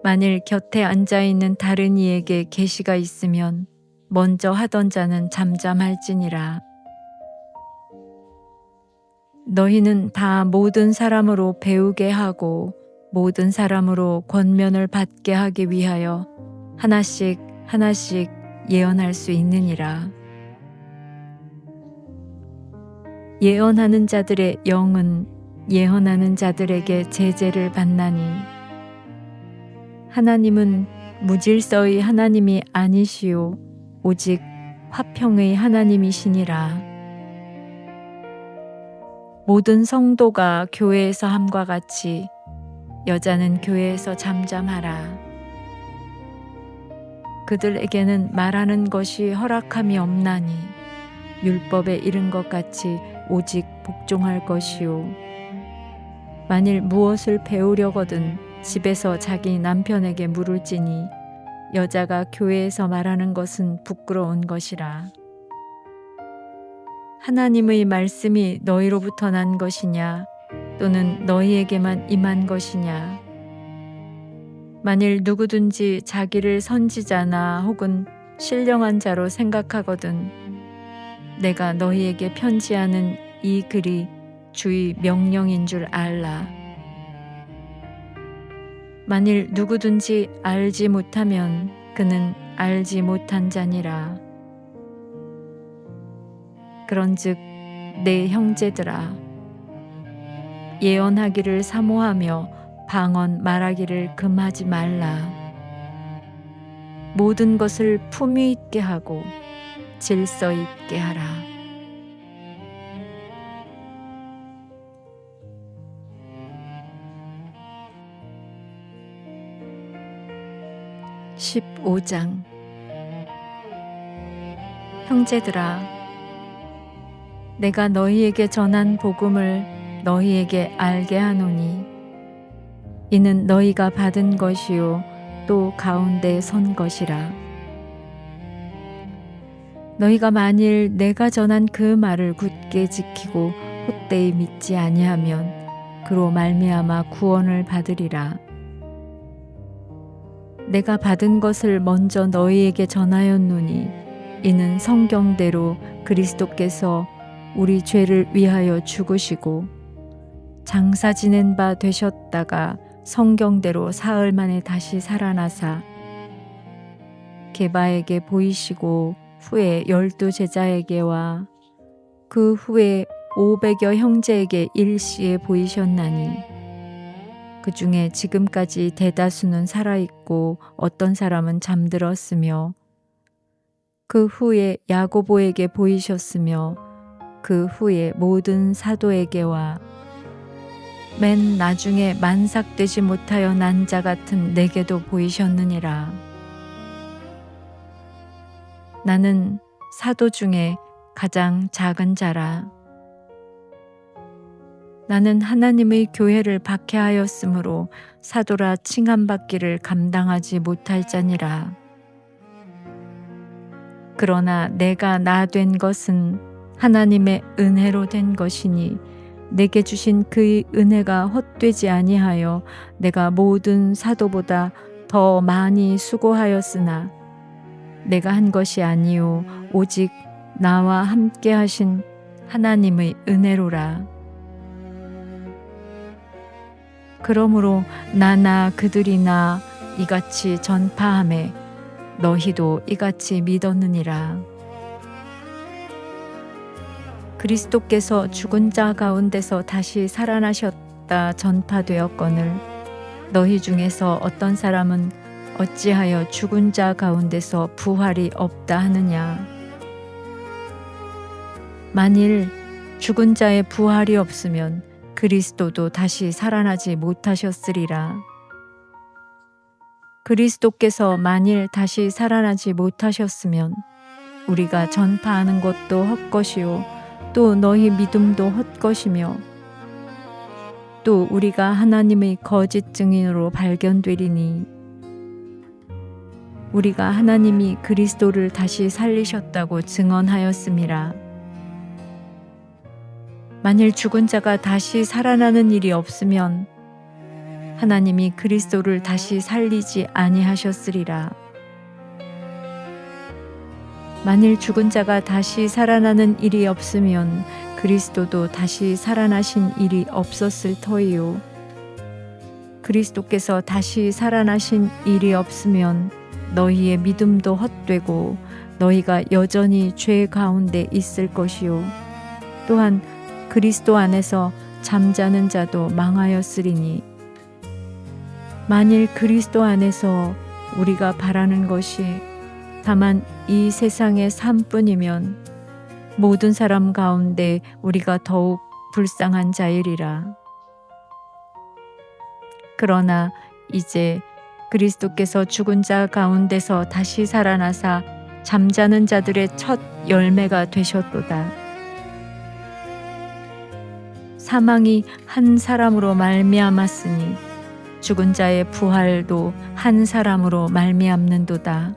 Speaker 1: 만일 곁에 앉아있는 다른 이에게 계시가 있으면 먼저 하던 자는 잠잠할지니라. 너희는 다 모든 사람으로 배우게 하고 모든 사람으로 권면을 받게 하기 위하여 하나씩 하나씩 예언할 수 있느니라. 예언하는 자들의 영은 예언하는 자들에게 제재를 받나니 하나님은 무질서의 하나님이 아니시오 오직 화평의 하나님이시니라. 모든 성도가 교회에서 함과 같이 여자는 교회에서 잠잠하라. 그들에게는 말하는 것이 허락함이 없나니 율법에 이른 것 같이 오직 복종할 것이요. 만일 무엇을 배우려거든 집에서 자기 남편에게 물을지니 여자가 교회에서 말하는 것은 부끄러운 것이라. 하나님의 말씀이 너희로부터 난 것이냐 또는 너희에게만 임한 것이냐. 만일 누구든지 자기를 선지자나 혹은 신령한 자로 생각하거든 내가 너희에게 편지하는 이 글이 주의 명령인 줄 알라. 만일 누구든지 알지 못하면 그는 알지 못한 자니라. 그런즉 내 형제들아, 예언하기를 사모하며 방언 말하기를 금하지 말라. 모든 것을 품위 있게 하고 질서 있게 하라. (15장) 형제들아, 내가 너희에게 전한 복음을 너희에게 알게 하노니 이는 너희가 받은 것이요 또 가운데 선 것이라. 너희가 만일 내가 전한 그 말을 굳게 지키고 헛되이 믿지 아니하면 그로 말미암아 구원을 받으리라. 내가 받은 것을 먼저 너희에게 전하였노니 이는 성경대로 그리스도께서 우리 죄를 위하여 죽으시고 장사 지낸 바 되셨다가 성경대로 사흘 만에 다시 살아나사 게바에게 보이시고 후에 12 제자에게와 그 후에 500여 형제에게 일시에 보이셨나니 그 중에 지금까지 대다수는 살아있고 어떤 사람은 잠들었으며 그 후에 야고보에게 보이셨으며 그 후에 모든 사도에게와 맨 나중에 만삭되지 못하여 난 자 같은 내게도 보이셨느니라. 나는 사도 중에 가장 작은 자라. 나는 하나님의 교회를 박해하였으므로 사도라 칭함받기를 감당하지 못할 자니라. 그러나 내가 나 된 것은 하나님의 은혜로 된 것이니 내게 주신 그의 은혜가 헛되지 아니하여 내가 모든 사도보다 더 많이 수고하였으나 내가 한 것이 아니요 오직 나와 함께 하신 하나님의 은혜로라. 그러므로 나나 그들이나 이같이 전파하매 너희도 이같이 믿었느니라. 그리스도께서 죽은 자 가운데서 다시 살아나셨다 전파되었거늘 너희 중에서 어떤 사람은 어찌하여 죽은 자 가운데서 부활이 없다 하느냐. 만일 죽은 자의 부활이 없으면 그리스도도 다시 살아나지 못하셨으리라. 그리스도께서 만일 다시 살아나지 못하셨으면 우리가 전파하는 것도 헛것이요 또 너희 믿음도 헛것이며 또 우리가 하나님의 거짓 증인으로 발견되리니 우리가 하나님이 그리스도를 다시 살리셨다고 증언하였음이라. 만일 죽은 자가 다시 살아나는 일이 없으면 하나님이 그리스도를 다시 살리지 아니하셨으리라. 만일 죽은 자가 다시 살아나는 일이 없으면 그리스도도 다시 살아나신 일이 없었을 터이요. 그리스도께서 다시 살아나신 일이 없으면 너희의 믿음도 헛되고 너희가 여전히 죄 가운데 있을 것이요. 또한 그리스도 안에서 잠자는 자도 망하였으리니 만일 그리스도 안에서 우리가 바라는 것이 다만 이 세상의 삶뿐이면 모든 사람 가운데 우리가 더욱 불쌍한 자이리라. 그러나 이제 그리스도께서 죽은 자 가운데서 다시 살아나사 잠자는 자들의 첫 열매가 되셨도다. 사망이 한 사람으로 말미암았으니 죽은 자의 부활도 한 사람으로 말미암는도다.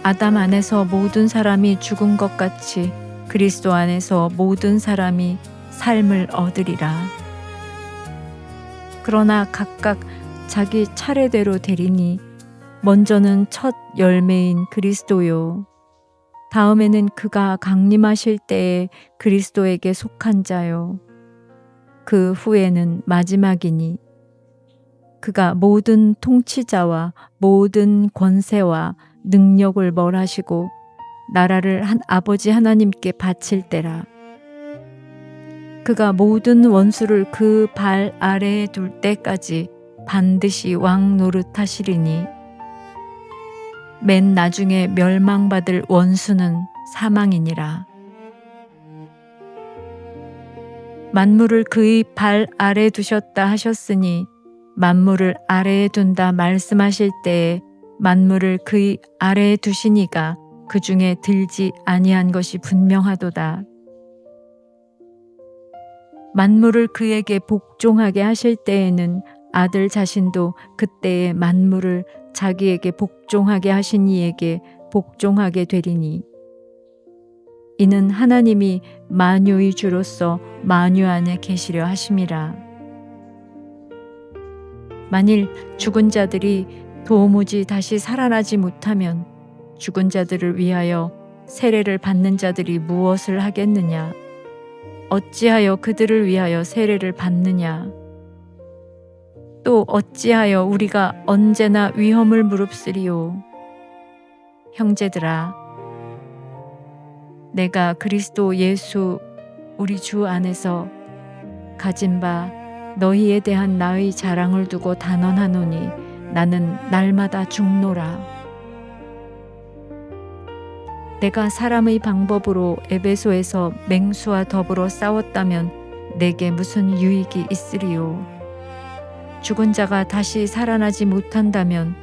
Speaker 1: 아담 안에서 모든 사람이 죽은 것 같이 그리스도 안에서 모든 사람이 삶을 얻으리라. 그러나 각각 자기 차례대로 되리니 먼저는 첫 열매인 그리스도요 다음에는 그가 강림하실 때에 그리스도에게 속한 자요. 그 후에는 마지막이니 그가 모든 통치자와 모든 권세와 능력을 멸하시고 나라를 한 아버지 하나님께 바칠 때라. 그가 모든 원수를 그 발 아래에 둘 때까지 반드시 왕 노릇하시리니 맨 나중에 멸망받을 원수는 사망이니라. 만물을 그의 발 아래 두셨다 하셨으니 만물을 아래에 둔다 말씀하실 때에 만물을 그의 아래에 두시니가 그 중에 들지 아니한 것이 분명하도다. 만물을 그에게 복종하게 하실 때에는 아들 자신도 그때에 만물을 자기에게 복종하게 하신 이에게 복종하게 되리니 이는 하나님이 만유의 주로서 만유 안에 계시려 하심이라. 만일 죽은 자들이 도무지 다시 살아나지 못하면 죽은 자들을 위하여 세례를 받는 자들이 무엇을 하겠느냐? 어찌하여 그들을 위하여 세례를 받느냐? 또 어찌하여 우리가 언제나 위험을 무릅쓰리요? 형제들아, 내가 그리스도 예수 우리 주 안에서 가진 바 너희에 대한 나의 자랑을 두고 단언하노니 나는 날마다 죽노라. 내가 사람의 방법으로 에베소에서 맹수와 더불어 싸웠다면 내게 무슨 유익이 있으리요? 죽은 자가 다시 살아나지 못한다면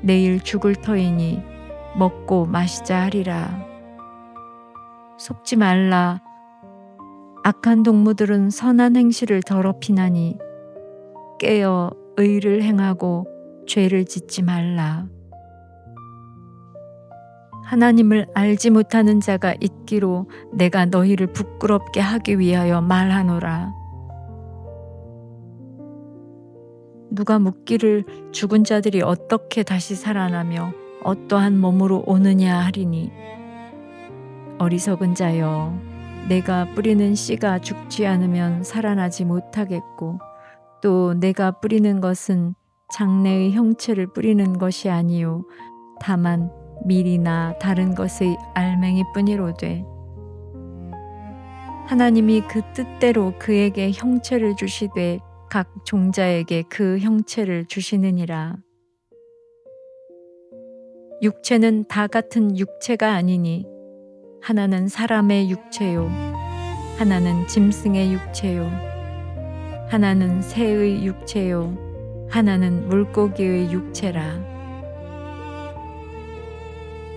Speaker 1: 내일 죽을 터이니 먹고 마시자 하리라. 속지 말라. 악한 동무들은 선한 행실을 더럽히나니 깨어 의를 행하고 죄를 짓지 말라. 하나님을 알지 못하는 자가 있기로 내가 너희를 부끄럽게 하기 위하여 말하노라. 누가 묻기를 죽은 자들이 어떻게 다시 살아나며 어떠한 몸으로 오느냐 하리니 어리석은 자여, 내가 뿌리는 씨가 죽지 않으면 살아나지 못하겠고 또 내가 뿌리는 것은 장래의 형체를 뿌리는 것이 아니요 다만 밀이나 다른 것의 알맹이뿐이로되 하나님이 그 뜻대로 그에게 형체를 주시되 각 종자에게 그 형체를 주시느니라. 육체는 다 같은 육체가 아니니 하나는 사람의 육체요 하나는 짐승의 육체요 하나는 새의 육체요 하나는 물고기의 육체라.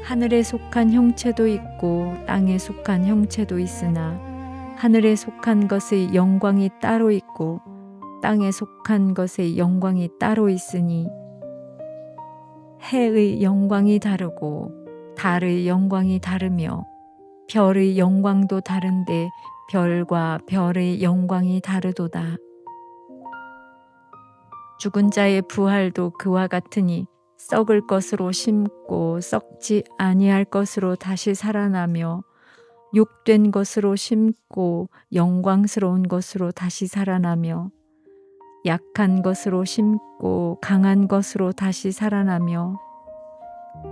Speaker 1: 하늘에 속한 형체도 있고 땅에 속한 형체도 있으나 하늘에 속한 것의 영광이 따로 있고 땅에 속한 것의 영광이 따로 있으니 해의 영광이 다르고 달의 영광이 다르며 별의 영광도 다른데 별과 별의 영광이 다르도다. 죽은 자의 부활도 그와 같으니 썩을 것으로 심고 썩지 아니할 것으로 다시 살아나며 욕된 것으로 심고 영광스러운 것으로 다시 살아나며 약한 것으로 심고 강한 것으로 다시 살아나며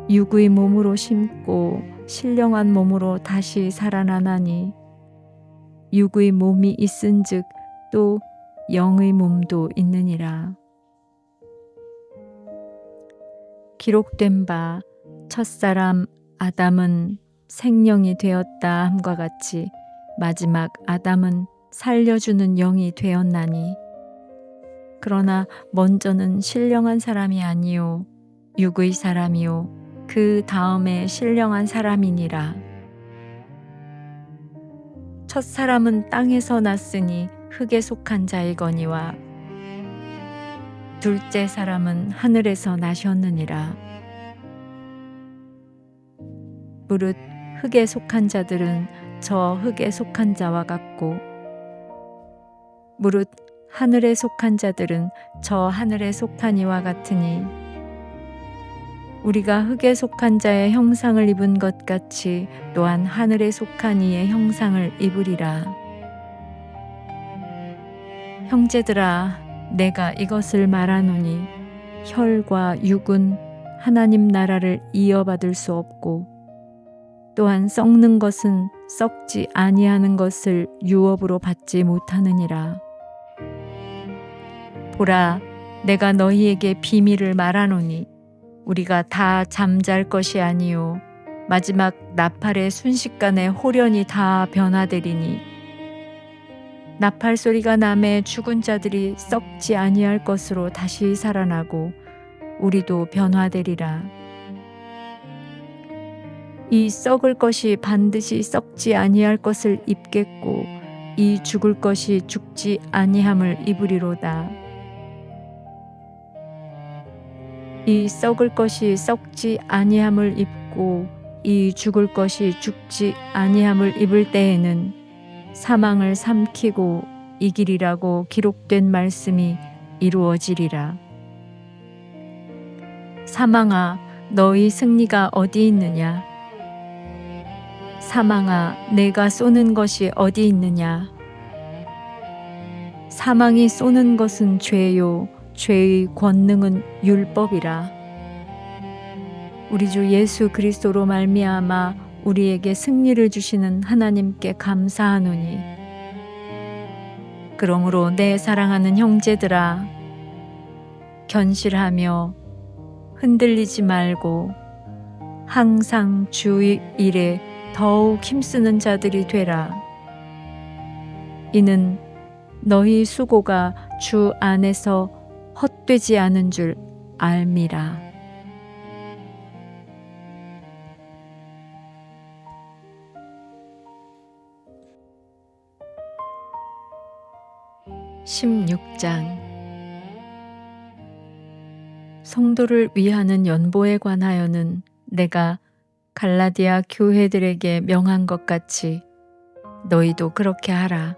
Speaker 1: 육의 몸으로 심고 신령한 몸으로 다시 살아나나니 육의 몸이 있은즉 또 영의 몸도 있느니라. 기록된 바 첫사람 아담은 생령이 되었다 함과 같이 마지막 아담은 살려주는 영이 되었나니 그러나 먼저는 신령한 사람이 아니요 육의 사람이요 그 다음에 신령한 사람이니라. 첫 사람은 땅에서 났으니 흙에 속한 자이거니와 둘째 사람은 하늘에서 나셨느니라. 무릇 흙에 속한 자들은 저 흙에 속한 자와 같고 무릇 하늘에 속한 자들은 저 하늘에 속한 이와 같으니 우리가 흙에 속한 자의 형상을 입은 것 같이 또한 하늘에 속한 이의 형상을 입으리라. 형제들아, 내가 이것을 말하노니 혈과 육은 하나님 나라를 이어받을 수 없고 또한 썩는 것은 썩지 아니하는 것을 유업으로 받지 못하느니라. 보라, 내가 너희에게 비밀을 말하노니 우리가 다 잠잘 것이 아니요 마지막 나팔의 순식간에 홀연히 다 변화되리니 나팔 소리가 나매 죽은 자들이 썩지 아니할 것으로 다시 살아나고 우리도 변화되리라. 이 썩을 것이 반드시 썩지 아니할 것을 입겠고 이 죽을 것이 죽지 아니함을 입으리로다. 이 썩을 것이 썩지 아니함을 입고 이 죽을 것이 죽지 아니함을 입을 때에는 사망을 삼키고 이기리라고 기록된 말씀이 이루어지리라. 사망아, 너희 승리가 어디 있느냐? 사망아, 내가 쏘는 것이 어디 있느냐? 사망이 쏘는 것은 죄요, 죄의 권능은 율법이라. 우리 주 예수 그리스도로 말미암아 우리에게 승리를 주시는 하나님께 감사하노니 그러므로 내 사랑하는 형제들아, 견실하며 흔들리지 말고 항상 주의 일에 더욱 힘쓰는 자들이 되라. 이는 너희 수고가 주 안에서 헛되지 않은 줄 알미라. (16장) 성도를 위하는 연보에 관하여는 내가 갈라디아 교회들에게 명한 것 같이 너희도 그렇게 하라.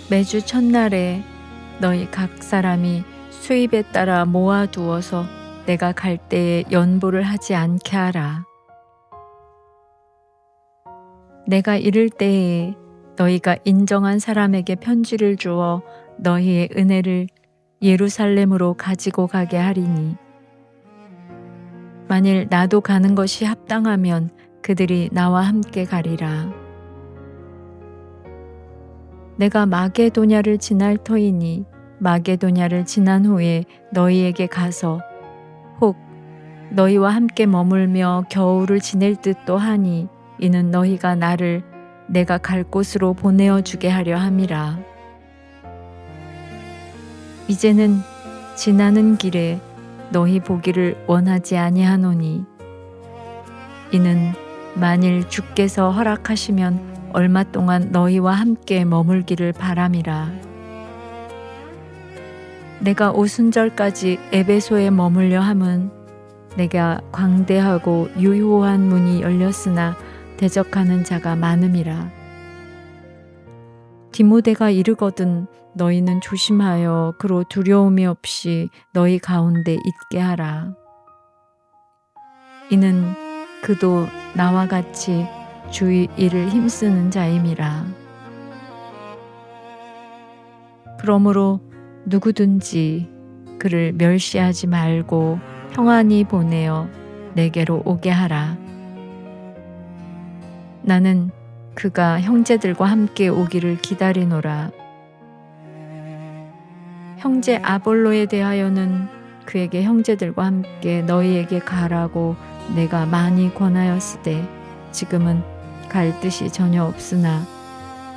Speaker 1: 매주 첫날에 너희 각 사람이 수입에 따라 모아두어서 내가 갈 때에 연보를 하지 않게 하라. 내가 이를 때에 너희가 인정한 사람에게 편지를 주어 너희의 은혜를 예루살렘으로 가지고 가게 하리니 만일 나도 가는 것이 합당하면 그들이 나와 함께 가리라. 내가 마게도냐를 지날 터이니 마게도냐를 지난 후에 너희에게 가서 혹 너희와 함께 머물며 겨울을 지낼 듯도 하니 이는 너희가 나를 내가 갈 곳으로 보내어 주게 하려 함이라. 이제는 지나는 길에 너희 보기를 원하지 아니하노니 이는 만일 주께서 허락하시면 얼마 동안 너희와 함께 머물기를 바람이라. 내가 오순절까지 에베소에 머물려 함은 내가 광대하고 유효한 문이 열렸으나 대적하는 자가 많음이라. 디모데가 이르거든 너희는 조심하여 그로 두려움이 없이 너희 가운데 있게 하라. 이는 그도 나와 같이 주의 일을 힘쓰는 자임이라. 그러므로 누구든지 그를 멸시하지 말고 평안히 보내어 내게로 오게 하라. 나는 그가 형제들과 함께 오기를 기다리노라. 형제 아볼로에 대하여는 그에게 형제들과 함께 너희에게 가라고 내가 많이 권하였으되 지금은 갈 뜻이 전혀 없으나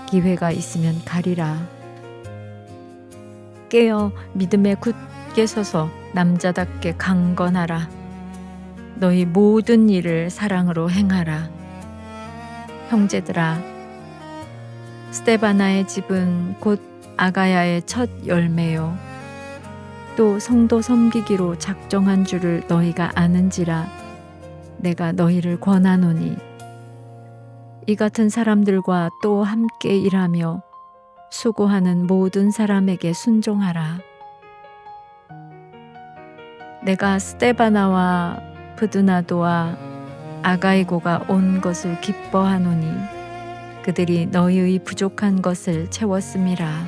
Speaker 1: 기회가 있으면 가리라. 깨어 믿음에 굳게 서서 남자답게 강건하라. 너희 모든 일을 사랑으로 행하라. 형제들아, 스데바나의 집은 곧 아가야의 첫 열매요. 또 성도 섬기기로 작정한 줄을 너희가 아는지라 내가 너희를 권하노니 이 같은 사람들과 또 함께 일하며 수고하는 모든 사람에게 순종하라. 내가 스데바나와 브드나도와 아가이고가 온 것을 기뻐하노니 그들이 너희의 부족한 것을 채웠음이라.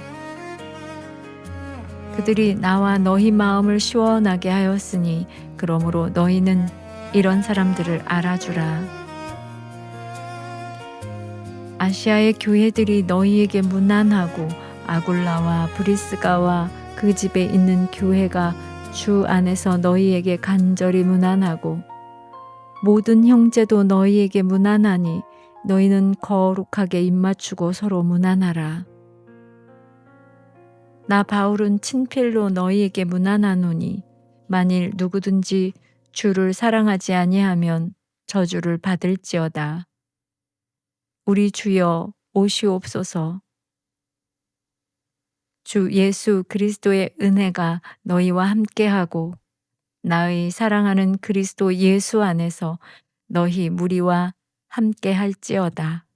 Speaker 1: 그들이 나와 너희 마음을 시원하게 하였으니 그러므로 너희는 이런 사람들을 알아주라. 아시아의 교회들이 너희에게 문안하고 아굴라와 브리스가와 그 집에 있는 교회가 주 안에서 너희에게 간절히 문안하고 모든 형제도 너희에게 문안하니 너희는 거룩하게 입맞추고 서로 문안하라. 나 바울은 친필로 너희에게 문안하노니 만일 누구든지 주를 사랑하지 아니하면 저주를 받을지어다. 우리 주여 오시옵소서. 주 예수 그리스도의 은혜가 너희와 함께하고 나의 사랑하는 그리스도 예수 안에서 너희 무리와 함께할지어다.